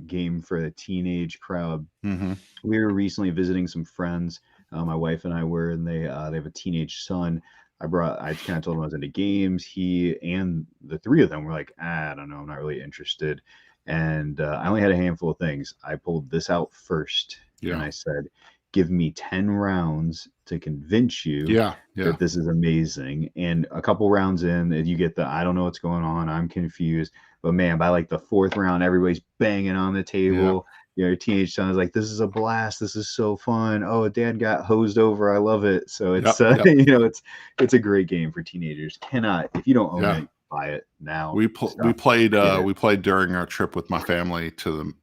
game for the teenage crowd. Mm-hmm. We were recently visiting some friends. My wife and I were, and they have a teenage son. I kind of told him I was into games. He and the three of them were like, I don't know, I'm not really interested. And I only had a handful of things. I pulled this out first, and Yeah. I said, "Give me 10 rounds to convince you Yeah. Yeah. that this is amazing." And a couple rounds in, you get the I don't know what's going on. I'm confused. But man, by like the fourth round, everybody's banging on the Yeah. table. Your teenage son is like, "This is a blast. This is so fun. Oh, dad got hosed over. I love it." So it's Yep. Yep. it's a great game for teenagers. Cannot, if you don't own Yeah. it, buy it now. We Stop. played Get it. we played during our trip with my family to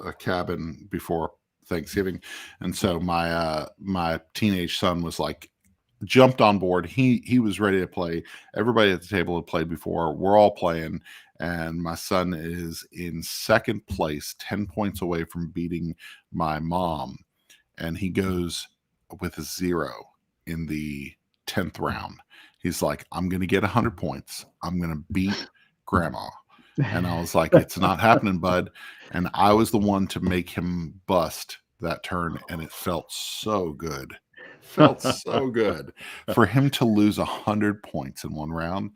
a cabin before Thanksgiving, and so my teenage son was like jumped on board. He was ready to play. Everybody at the table had played before. We're all playing, and my son is in second place, 10 points away from beating my mom, and he goes with a 0 in the 10th round. He's like, I'm going to get 100 points. I'm going to beat grandma. And I was like, it's not happening, bud. And I was the one to make him bust that turn. And it felt so good. Felt so good for him to lose 100 points in one round.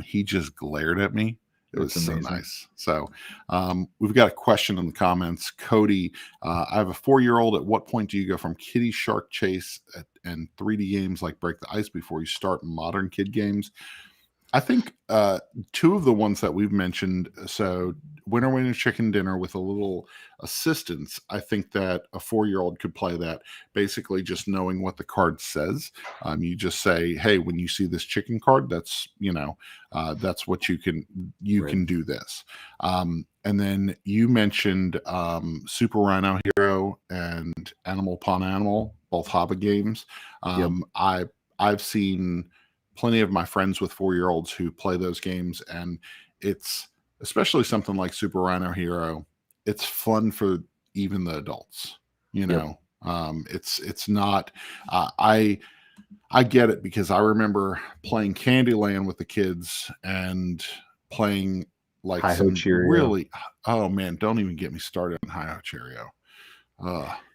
He just glared at me. It was That's so amazing. nice. So we've got a question in the comments. Cody, I have a 4-year-old. At what point do you go from Kitty Shark Chase and 3D games like Break the Ice before you start modern kid games? I think two of the ones that we've mentioned, so Winner Winner Chicken Dinner with a little assistance, I think that a 4-year-old could play that, basically just knowing what the card says. You just say, hey, when you see this chicken card, that's, that's what you can Right. do this. And then you mentioned Super Rhino Hero and Animal Upon Animal, both Hobby games. Yep. I've seen plenty of my friends with 4-year-olds who play those games, and it's especially something like Super Rhino Hero. It's fun for even the adults. Yep. It's not. I get it because I remember playing Candyland with the kids and playing like Hi-Ho some Cheerio. really. Oh man, don't even get me started on Hi-Ho Cheerio.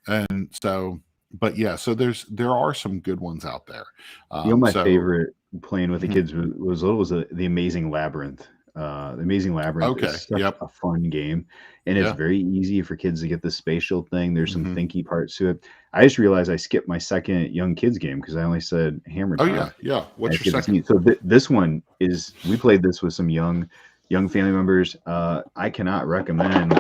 And so, but yeah, so there are some good ones out there. My So favorite playing with the mhm. kids was the Amazing Labyrinth. The Amazing Labyrinth Okay. is such Yep. a fun game, and it's Yeah. very easy for kids to get the spatial thing. There's some Mhm. thinky parts to it. I just realized I skipped my second young kids game because I only said Hammer Oh Time. yeah. Yeah. I What's your skipped the second? scene. So this one is we played this with some young family members. I cannot recommend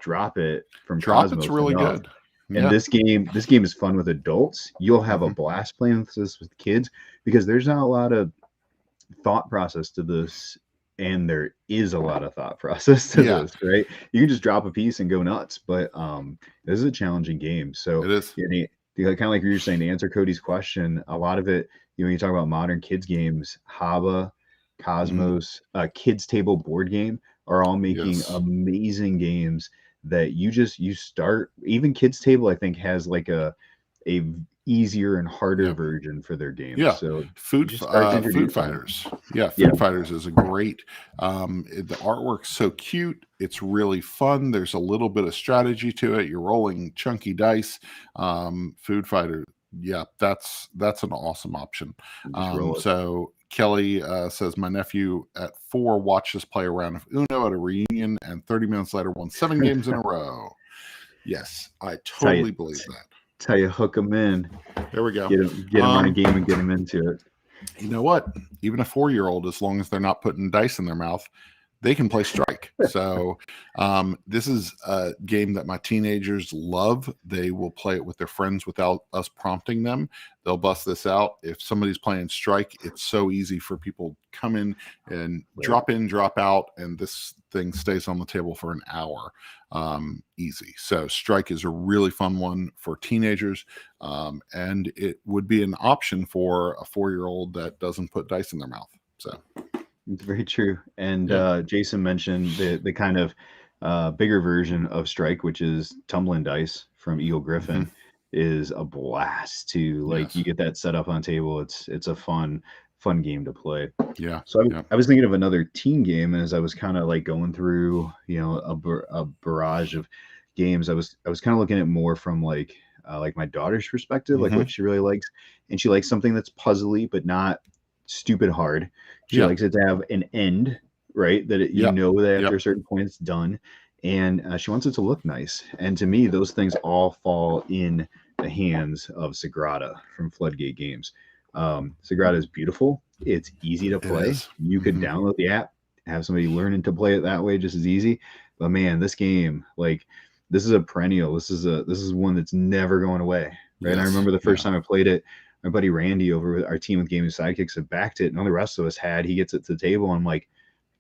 Drop It from Drop It's Cosmos really enough. good. And Yeah. this game is fun with adults. You'll have a Mhm. blast playing with this with kids because there's not a lot of thought process to this, and there is a lot of thought process to Yeah. this, right? You can just drop a piece and go nuts, but this is a challenging game. So It is. kind of like you were saying, to answer Cody's question, a lot of it, when you talk about modern kids games, Haba, Mhm. Cosmos, Kids Table board game are all making Yes. amazing games that you start. Even Kids Table, I think, has like a easier and harder Yep. version for their games. Yeah. So you just start to Food introduce them. Fighters. Yeah. Yeah, Food Fighters is a great. The artwork's so cute. It's really fun. There's a little bit of strategy to it. You're rolling chunky dice. Food Fighter. Yeah, that's an awesome option. you just roll it. So Kelly says my nephew at 4 watched us play a round of Uno at a reunion, and 30 minutes later won 7 games in a row. Yes, I Tell you, totally believe that. tell you, hook them in, There we go. get them on a game and get them into it. You know what? Even a 4-year-old, as long as they're not putting dice in their mouth, they can play Strike. So this is a game that my teenagers love. They will play it with their friends without us prompting them. They'll bust this out. If somebody's playing Strike, it's so easy for people to come in and drop in, drop out, and this thing stays on the table for an hour. Easy. So Strike is a really fun one for teenagers, and it would be an option for a 4-year-old that doesn't put dice in their mouth. So it's very true. And Yeah. Jason mentioned the kind of bigger version of Strike, which is tumbling dice from Eagle Griffin, is a blast too. Like you Yes. get that set up on table. It's a fun game to play. Yeah. So Yeah. I was thinking of another teen game as I was kind of like going through, a barrage of games. I was kind of looking at more from like my daughter's perspective, like what she really likes, and she likes something that's puzzly but not stupid hard. She Yeah. likes it to have an end, right? That it, Yep. that after Yep. a certain point it's done, and she wants it to look nice. And to me, those things all fall in the hands of Sagrada from Floodgate Games. Sagrada is beautiful. It's easy to It play. is. You could download the app, have somebody learning to play it that way just as easy. But man, this game, like, this is a perennial. This is one that's never going away, right? And I Yes. remember the first Yeah. time I played it, my buddy Randy over with our team with Gaming Sidekicks had backed it, and all the rest of us had. He gets it to the table, and I'm like,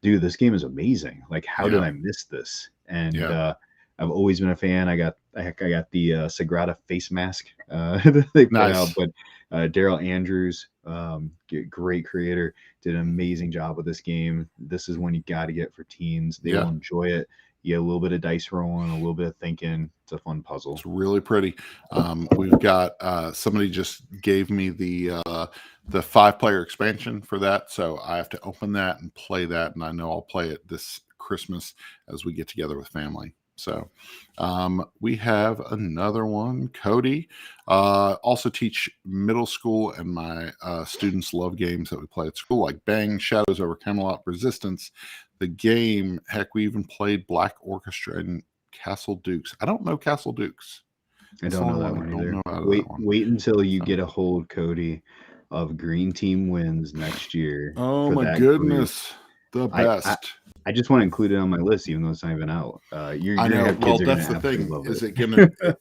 dude, this game is amazing. Like, how did Yeah. I miss this? And Yeah. I've always been a fan. I got the Sagrada face mask that they put Nice. out, but Daryl Andrews, great creator, did an amazing job with this game. This is one you got to get for teens. They will enjoy it. You get a little bit of dice rolling, a little bit of thinking. It's a fun puzzle. It's really pretty. We've got somebody just gave me the 5-player expansion for that, so I have to open that and play that, and I know I'll play it this Christmas as we get together with family. So we have another one. Cody, also teach middle school, and my students love games that we play at school, like Bang, Shadows over Camelot, Resistance. The game, heck, we even played Black Orchestra and Castle Dukes. I don't know Castle Dukes. I don't know that one either. Wait until you get a hold, Cody, of Green Team Wins next year. Oh for my that goodness, group. the best. I just want to include it on my list, even though it's not even out. You're I gonna know. have Well, kids are that's gonna the absolutely thing. love Is it. it gonna?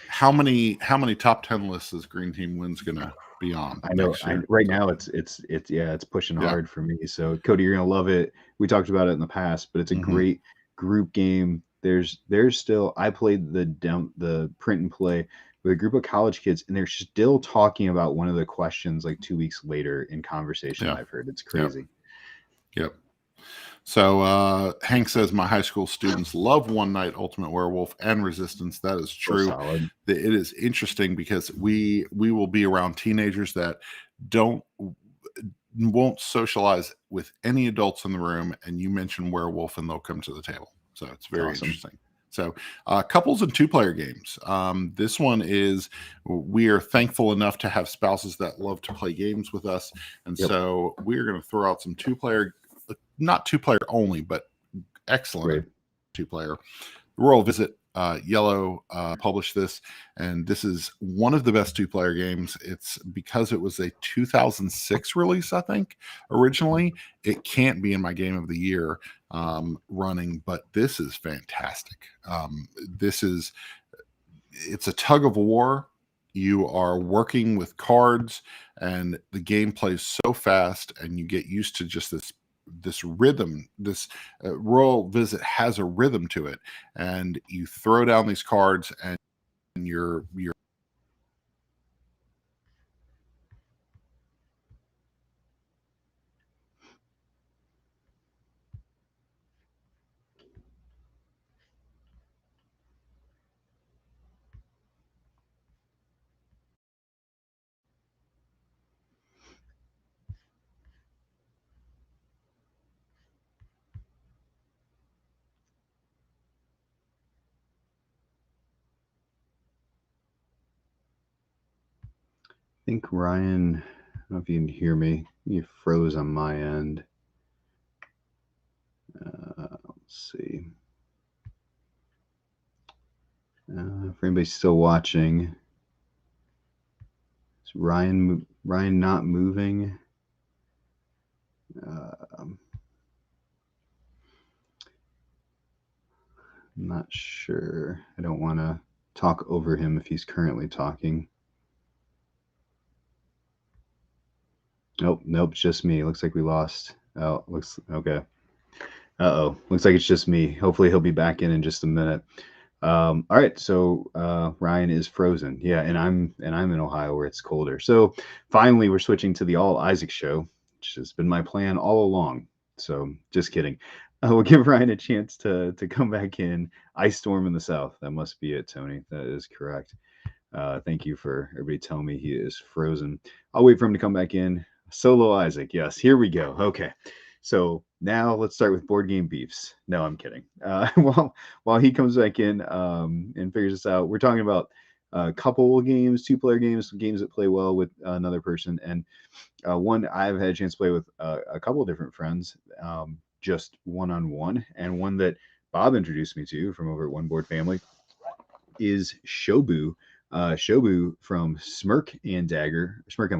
How many top 10 lists is Green Team Wins gonna be on I know. next year? Right now, it's pushing hard for me. So Cody, you're gonna love it. We talked about it in the past, but it's a great group game. There's still. I played the print and play with a group of college kids, and they're still talking about one of the questions like 2 weeks later in conversation. I've heard it's crazy. Yep. So Hank says my high school students love One Night, Ultimate Werewolf, and Resistance. That is true. So solid. It is interesting because we will be around teenagers that won't socialize with any adults in the room, and you mention werewolf and they'll come to the table. So it's very interesting. So couples and 2-player games. This one is, we are thankful enough to have spouses that love to play games with us. And so we're going to throw out some 2-player, not 2-player only, but excellent 2-player. Royal Visit Yellow published this, and this is one of the best 2-player games. It's because it was a 2006 release, I think, originally. It can't be in my game of the year running, but this is fantastic. It's a tug of war. You are working with cards, and the game plays so fast, and you get used to just this rhythm. This Royal Visit has a rhythm to it, and you throw down these cards, and you're I think Ryan, I don't know if you can hear me. You froze on my end. Let's see. For anybody still watching, is Ryan not moving? I'm not sure. I don't want to talk over him if he's currently talking. Nope, it's just me. Looks like we lost. Oh, looks okay. Looks like it's just me. Hopefully he'll be back in just a minute. All right, so Ryan is frozen. Yeah, and I'm in Ohio where it's colder. So finally, we're switching to the All Isaac show, which has been my plan all along. So just kidding. We'll give Ryan a chance to come back in. Ice storm in the south. That must be it, Tony. That is correct. Thank you for everybody telling me he is frozen. I'll wait for him to come back in. Solo Isaac. Yes, here we go. Okay. So now let's start with board game beefs. No, I'm kidding. While he comes back in and figures this out, we're talking about a couple games, 2-player games, games that play well with another person, and one I've had a chance to play with a couple of different friends, just one-on-one, and one that Bob introduced me to from over at One Board Family is Shobu. Shobu from Smirk and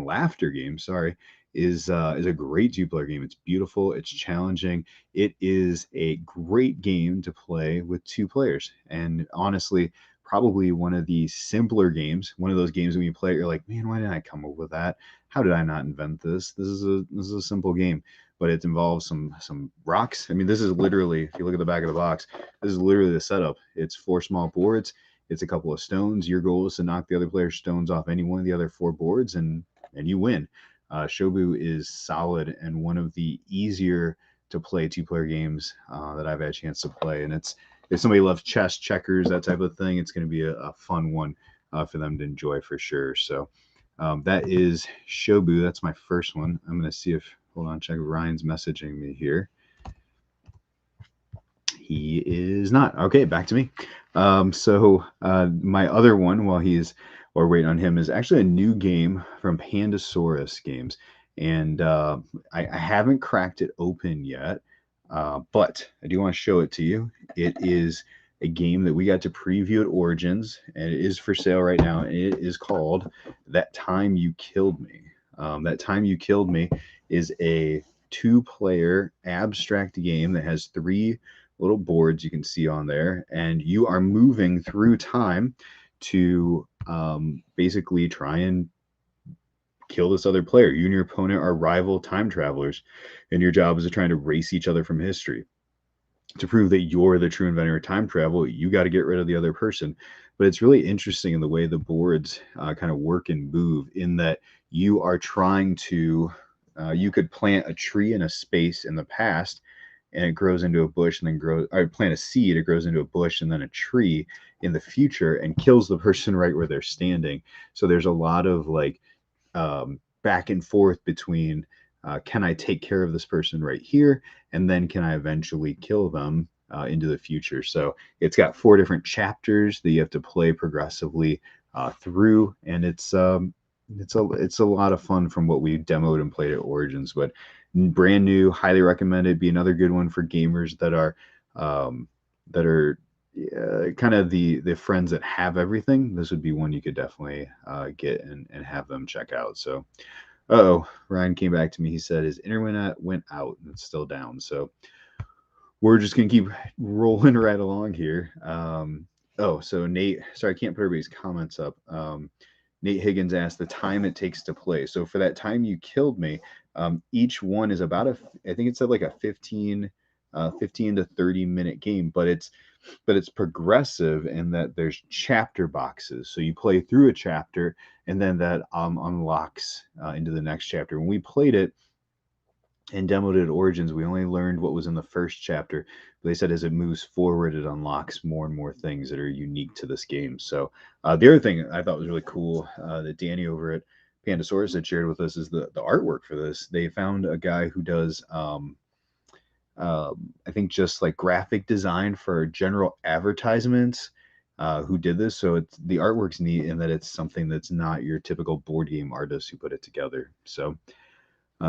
Laughter game. Sorry, is a great 2-player game. It's beautiful. It's challenging. It is a great game to play with 2 players. And honestly, probably one of the simpler games. One of those games when you play it, you're like, man, why didn't I come up with that? How did I not invent this? This is a simple game, but it involves some rocks. I mean, this is literally, if you look at the back of the box, this is literally the setup. It's 4 small boards. It's a couple of stones. Your goal is to knock the other player's stones off any one of the other 4 boards, and you win. Shobu is solid and one of the easier to play 2-player games that I've had a chance to play. And it's, if somebody loves chess, checkers, that type of thing, it's going to be a fun one for them to enjoy for sure. So that is Shobu. That's my first one. I'm going to see if, hold on, check Ryan's messaging me here. He is not. Okay, back to me. So my other one, while we're waiting on him, is actually a new game from Pandasaurus Games, and I haven't cracked it open yet, but I do want to show it to you. It is a game that we got to preview at Origins, and it is for sale right now. And it is called That Time You Killed Me. That Time You Killed Me is a 2-player abstract game that has 3 little boards you can see on there, and you are moving through time to basically try and kill this other player. You and your opponent are rival time travelers, and your job is to try to race each other from history. To prove that you're the true inventor of time travel, you got to get rid of the other person. But it's really interesting in the way the boards kind of work and move, in that you are trying to, you could plant a tree in a space in the past, and it grows into a bush, and then grows, or plant a seed, it grows into a bush and then a tree in the future and kills the person right where they're standing. So there's a lot of like back and forth between can I take care of this person right here, and then can I eventually kill them into the future. So it's got 4 different chapters that you have to play progressively through, and it's a lot of fun from what we demoed and played at Origins. But brand new, highly recommended. Be another good one for gamers that are kind of the friends that have everything. This would be one you could definitely get and have them check out. So Ryan came back to me. He said his internet went out and it's still down. So we're just gonna keep rolling right along here. So Nate, sorry, I can't put everybody's comments up. Nate Higgins asked the time it takes to play. So for That Time You Killed Me, each one is about I think it said like a 15 to 30-minute game, but it's progressive in that there's chapter boxes. So you play through a chapter, and then that unlocks into the next chapter. When we played it and demoed it at Origins, we only learned what was in the first chapter. But they said as it moves forward, it unlocks more and more things that are unique to this game. So the other thing I thought was really cool that Danny over at Pandasaurus had shared with us is the artwork for this. They found a guy who does I think just like graphic design for general advertisements who did this. So the artwork's neat in that it's something that's not your typical board game artist who put it together. So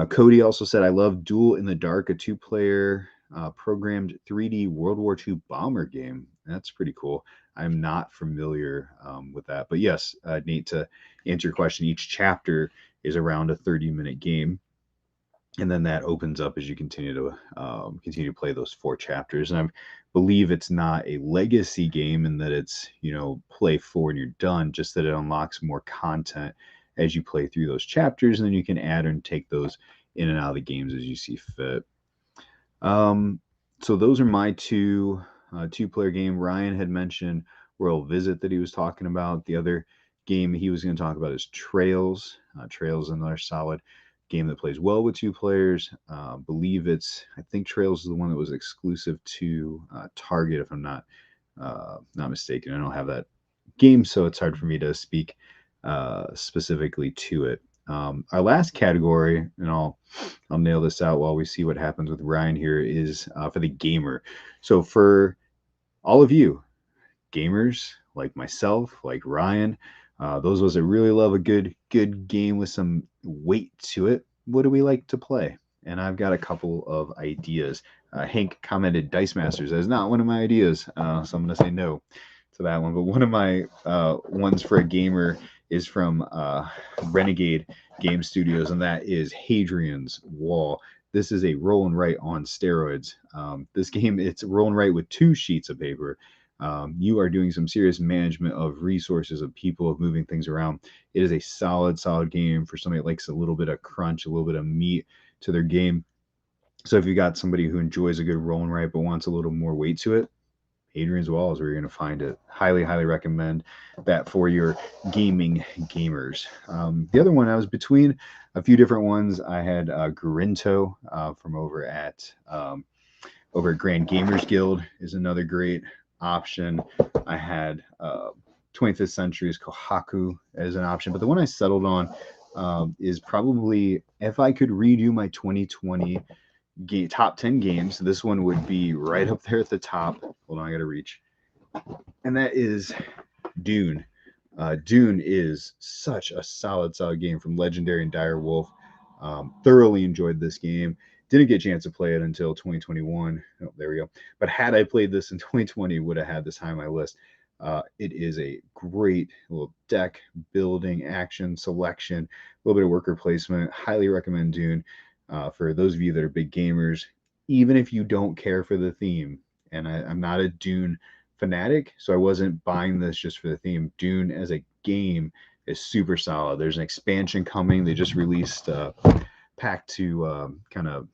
Cody also said, I love Duel in the Dark, a 2-player programmed 3D World War II bomber game. That's pretty cool. I'm not familiar with that. But yes, Nate, to answer your question, each chapter is around a 30-minute game. and then that opens up as you continue to play those 4 chapters. And I believe it's not a legacy game in that it's, play 4 and you're done, just that it unlocks more content as you play through those chapters, and then you can add and take those in and out of the games as you see fit. So those are my two-player game. Ryan had mentioned Royal Visit that he was talking about. The other game he was going to talk about is Trails. Trails is another solid game that plays well with 2 players. I think Trails is the one that was exclusive to Target, if I'm not mistaken. I don't have that game, so it's hard for me to speak specifically to it. Our last category, and I'll nail this out while we see what happens with Ryan here, is for the gamer. So for all of you gamers like myself, like Ryan, those of us that really love a good game with some weight to it, what do we like to play? And I've got a couple of ideas. Hank commented Dice Masters. That is not one of my ideas, so I'm going to say no to that one. But one of my ones for a gamer is from Renegade Game Studios, and that is Hadrian's Wall. This is a roll and write on steroids. This game, it's roll and write with 2 sheets of paper. You are doing some serious management of resources, of people, of moving things around. It is a solid game for somebody that likes a little bit of crunch, a little bit of meat to their game. So if you got somebody who enjoys a good roll and write but wants a little more weight to it, Hadrian's Wall is where you're going to find it. Highly recommend that for your gaming gamers. The other one, I was between a few different ones. I had Grinto from over at Grand Gamers Guild is another great option. I had 25th Century's Kohaku as an option, but the one I settled on is probably, if I could redo my 2020 top 10 games, this one would be right up there at the top. Hold on, I gotta reach. And that is Dune. Dune is such a solid game from Legendary and Dire Wolf. Thoroughly enjoyed this game. Didn't get a chance to play it until 2021. Oh, there we go. But had I played this in 2020, would have had this high on my list. It is a great little deck building, action selection, a little bit of worker placement. Highly recommend Dune. For those of you that are big gamers, even if you don't care for the theme, and I'm not a Dune fanatic, so I wasn't buying this just for the theme. Dune as a game is super solid. There's an expansion coming. They just released a pack to kind of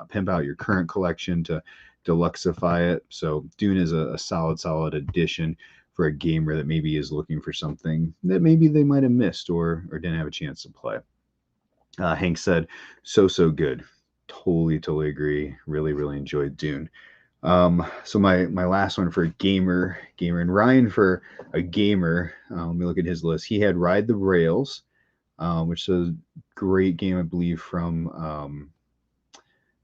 pimp out your current collection, to deluxify it. So Dune is a solid addition for a gamer that maybe is looking for something that maybe they might have missed or didn't have a chance to play. Hank said, so good. Totally agree. Really enjoyed Dune. So my last one for a gamer, and Ryan for a gamer. Let me look at his list. He had Ride the Rails, which is a great game, I believe from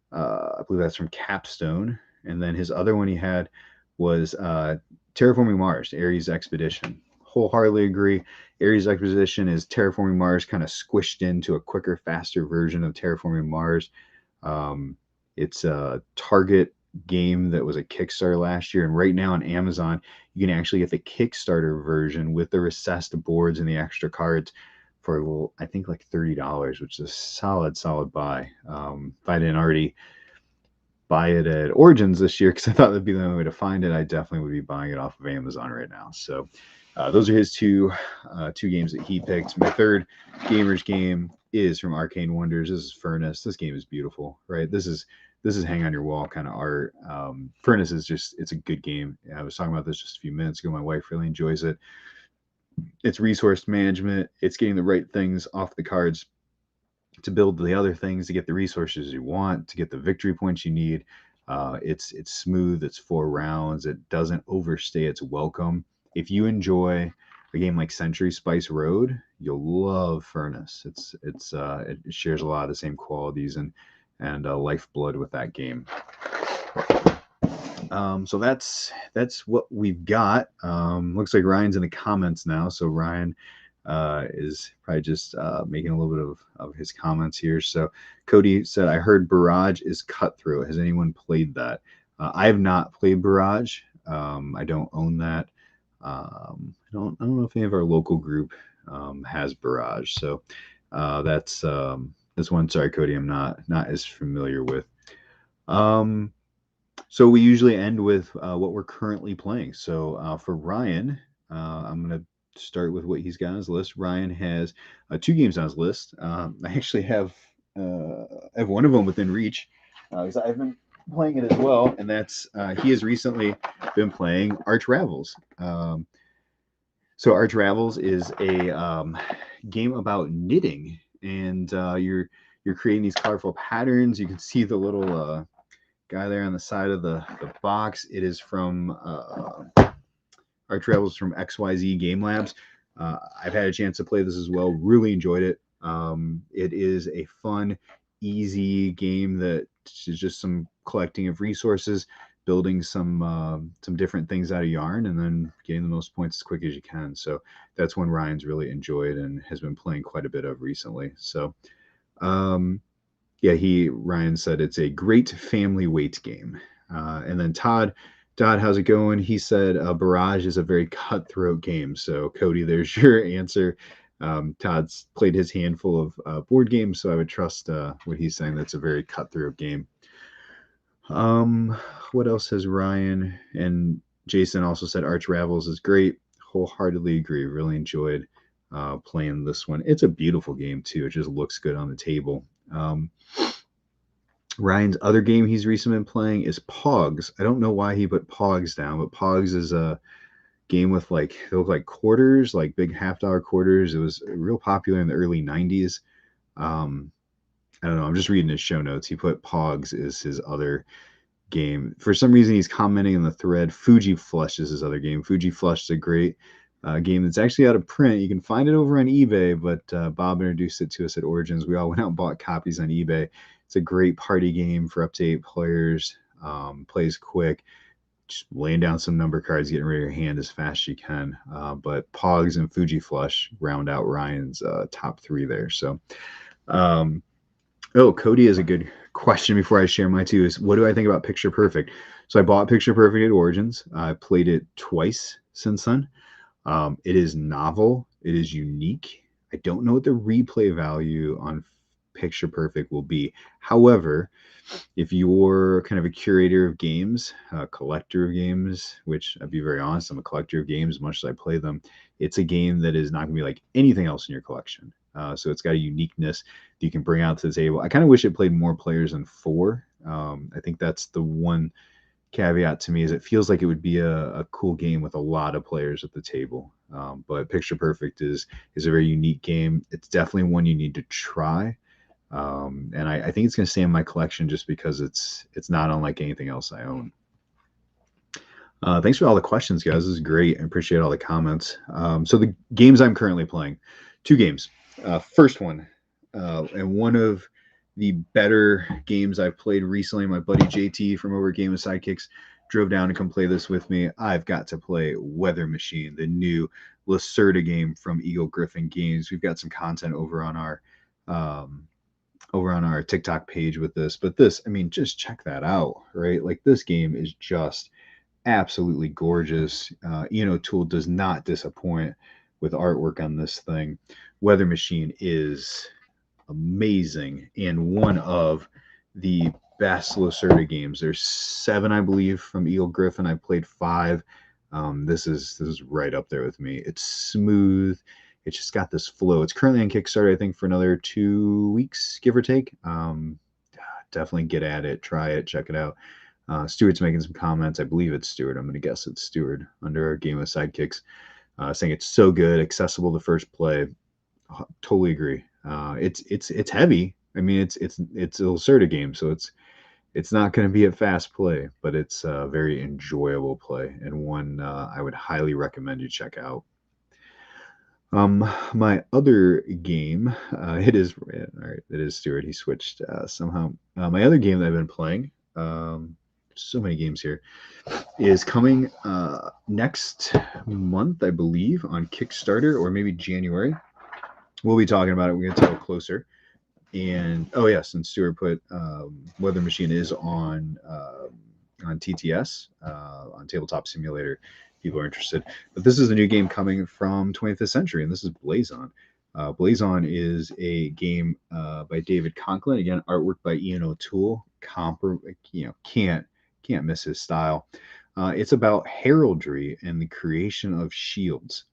I believe that's from Capstone. And then his other one he had was Terraforming Mars, Ares Expedition. Wholeheartedly agree. Ares Expedition is Terraforming Mars kind of squished into a quicker, faster version of Terraforming Mars. It's a Target game that was a Kickstarter last year, and right now on Amazon you can actually get the Kickstarter version with the recessed boards and the extra cards for, I think, like $30, which is a solid buy. If I didn't already buy it at Origins this year, because I thought that'd be the only way to find it, I definitely would be buying it off of Amazon right now. So those are his two games that he picked. My third gamer's game is from Arcane Wonders. This is Furnace. This game is beautiful, right? This is hang on your wall kind of art. Furnace is it's a good game. I was talking about this just a few minutes ago. My wife really enjoys it. It's resource management. It's getting the right things off the cards to build the other things, to get the resources you want, to get the victory points you need. It's smooth. It's 4 rounds. It doesn't overstay its welcome. If you enjoy a game like Century Spice Road, you'll love Furnace. It shares a lot of the same qualities and lifeblood with that game. So that's what we've got. Looks like Ryan's in the comments now. So Ryan is probably just making a little bit of his comments here. So Cody said, I heard Barrage is cutthroat. Has anyone played that? I have not played Barrage. I don't own that. I don't know if any of our local group has Barrage. So that's This one, sorry, Cody, I'm not as familiar with. So we usually end with what we're currently playing. So for Ryan, I'm going to start with what he's got on his list. Ryan has 2 games on his list. I actually have one of them within reach because I've been playing it as well, and that's he has recently been playing Arch Ravels. So Arch Ravels is a game about knitting, and you're creating these colorful patterns. You can see the little guy there on the side of the box. It is from Arch Ravels from XYZ Game Labs. I've had a chance to play this as well. Really enjoyed it. It is a fun, easy game that is just some collecting of resources, building some different things out of yarn, and then getting the most points as quick as you can. So that's one Ryan's really enjoyed and has been playing quite a bit of recently. So yeah, Ryan said it's a great family weight game. And then Todd, how's it going? He said Barrage is a very cutthroat game. So Cody, there's your answer. Todd's played his handful of board games, so I would trust what he's saying. That's a very cutthroat game. What else has Ryan and Jason also said? Arch Ravels is great. Wholeheartedly agree. Really enjoyed playing this one. It's a beautiful game too. It just looks good on the table. Ryan's other game he's recently been playing is Pogs. I don't know why he put Pogs down, but Pogs is a game with they look like quarters, like big $50 quarters. It was real popular in the early 90s. I don't know. I'm just reading his show notes. He put Pogs is his other game. For some reason, he's commenting in the thread. Fuji Flush is his other game. Fuji Flush is a great game that's actually out of print. You can find it over on eBay, but Bob introduced it to us at Origins. We all went out and bought copies on eBay. It's a great party game for up to 8 players. Plays quick. Just laying down some number cards, getting rid of your hand as fast as you can. But Pogs and Fuji Flush round out Ryan's top 3 there. So, Cody has a good question before I share my 2 is, what do I think about Picture Perfect? So I bought Picture Perfect at Origins. I played it twice since then. It is novel. It is unique. I don't know what the replay value on Picture Perfect will be. However, if you're kind of a curator of games, a collector of games, which I'll be very honest, I'm a collector of games as much as I play them, it's a game that is not going to be like anything else in your collection. So it's got a uniqueness that you can bring out to the table. I kind of wish it played more players than 4. I think that's the one caveat to me, is it feels like it would be a cool game with a lot of players at the table. But Picture Perfect is a very unique game. It's definitely one you need to try. And I think it's going to stay in my collection just because it's not unlike anything else I own. Thanks for all the questions, guys. This is great. I appreciate all the comments. So the games I'm currently playing, 2 games. First one, and one of the better games I've played recently. My buddy JT from over Game of Sidekicks drove down to come play this with me. I've got to play Weather Machine, the new Lacerda game from Eagle Griffin Games. We've got some content over on our TikTok page with this, but this, I mean, just check that out, right? Like, this game is just absolutely gorgeous. Ian O'Toole does not disappoint with artwork on this thing. Weather Machine is amazing and one of the best Lacerda games. There's 7, I believe, from Eagle Griffin. I played 5. This is right up there with me. It's smooth. It's just got this flow. It's currently on Kickstarter, I think, for another 2 weeks, give or take. Definitely get at it, try it, check it out. Stuart's making some comments. I believe it's Stuart. I'm going to guess it's Stuart under our Game of Sidekicks, saying it's so good, accessible to first play. Totally agree. It's heavy. I mean, it's a Lacerda game, so it's not going to be a fast play, but it's a very enjoyable play and one I would highly recommend you check out. My other game, it is Stuart. He switched somehow. My other game that I've been playing, so many games here, is coming next month, I believe, on Kickstarter, or maybe January. We'll be talking about it. We're going to tell closer. And oh yes, and Stuart put Weather Machine is on TTS, on Tabletop Simulator. People are interested, but this is a new game coming from 25th Century, and this is Blazon. Blazon is a game by David Conklin. Again, artwork by Ian O'Toole. Can't miss his style. It's about heraldry and the creation of shields.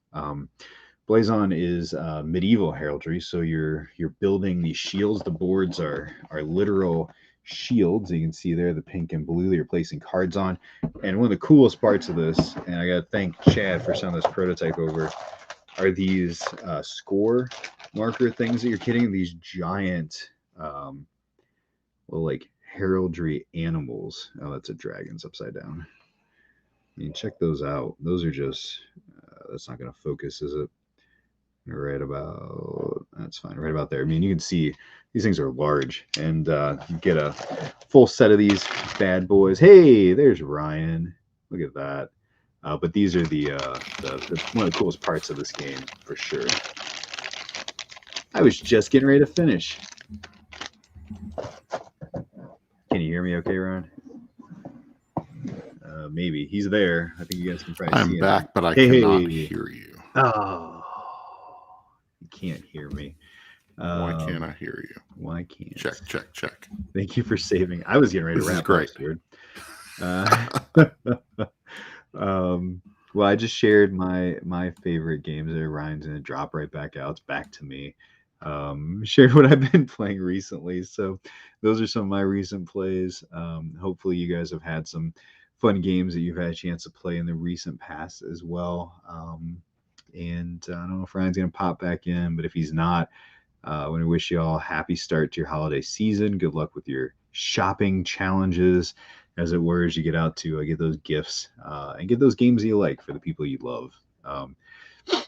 Blazon is medieval heraldry, so you're building these shields. The boards are literal shields. You can see there the pink and blue that you're placing cards on. And one of the coolest parts of this, and I got to thank Chad for sending this prototype over, are these score marker things that you're getting. These giant, like heraldry animals. Oh, that's a dragon's upside down. I mean, check those out. Those are just, that's not going to focus, is it? Right about, that's fine, right about there. I mean, you can see these things are large, and you get a full set of these bad boys. Hey, there's Ryan. Look at that. But these are the one of the coolest parts of this game for sure. I was just getting ready to finish. Can you hear me okay, Ryan? Maybe he's there. I think you guys can probably see him. I'm back, but I cannot hear you. Oh, you can't hear me. Why can't I hear you? Why can't? Check. Thank you for saving. I was getting ready to wrap up. This is great. Well, I just shared my favorite games there. Ryan's gonna drop right back out. It's back to me. Shared what I've been playing recently. So those are some of my recent plays. Hopefully you guys have had some fun games that you've had a chance to play in the recent past as well. And I don't know if Ryan's gonna pop back in, but if he's not, I want to wish you all a happy start to your holiday season. Good luck with your shopping challenges, as it were, as you get out to get those gifts and get those games that you like for the people you love.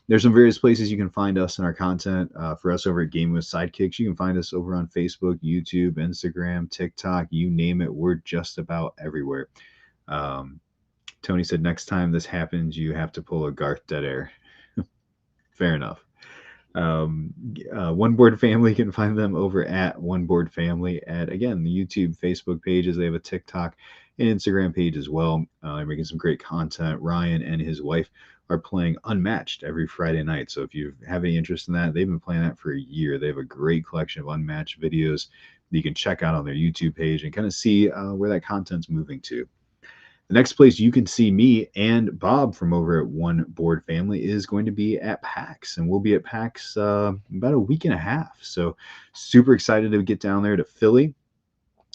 There's some various places you can find us in our content. For us over at Game with Sidekicks, you can find us over on Facebook, YouTube, Instagram, TikTok, you name it. We're just about everywhere. Tony said next time this happens, you have to pull a Garth Dead Air. Fair enough. One Board Family, you can find them over at One Board Family at, again, the YouTube, Facebook pages. They have a TikTok and Instagram page as well. They're making some great content. Ryan and his wife are playing Unmatched every Friday night. So if you have any interest in that, they've been playing that for a year. They have a great collection of Unmatched videos that you can check out on their YouTube page and kind of see where that content's moving to. The next place you can see me and Bob from over at One Board Family is going to be at PAX, and we'll be at PAX about a week and a half. So super excited to get down there to Philly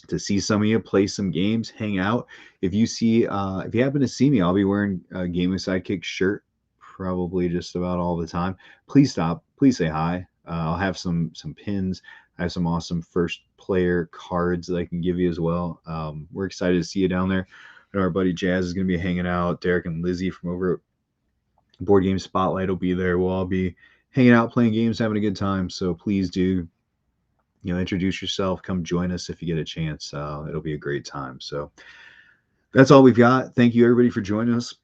to see some of you, play some games, hang out. If you happen to see me, I'll be wearing a Game with Sidekick shirt probably just about all the time. Please stop. Please say hi. I'll have some pins. I have some awesome first player cards that I can give you as well. We're excited to see you down there. Our buddy Jazz is going to be hanging out. Derek and Lizzie from over at Board Game Spotlight will be there. We'll all be hanging out, playing games, having a good time. So please do, introduce yourself. Come join us if you get a chance. It'll be a great time. So that's all we've got. Thank you, everybody, for joining us.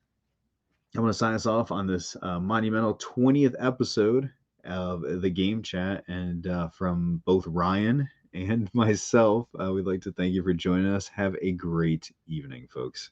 I want to sign us off on this monumental 20th episode of the Game Chat. And from both Ryan and myself, we'd like to thank you for joining us. Have a great evening, folks.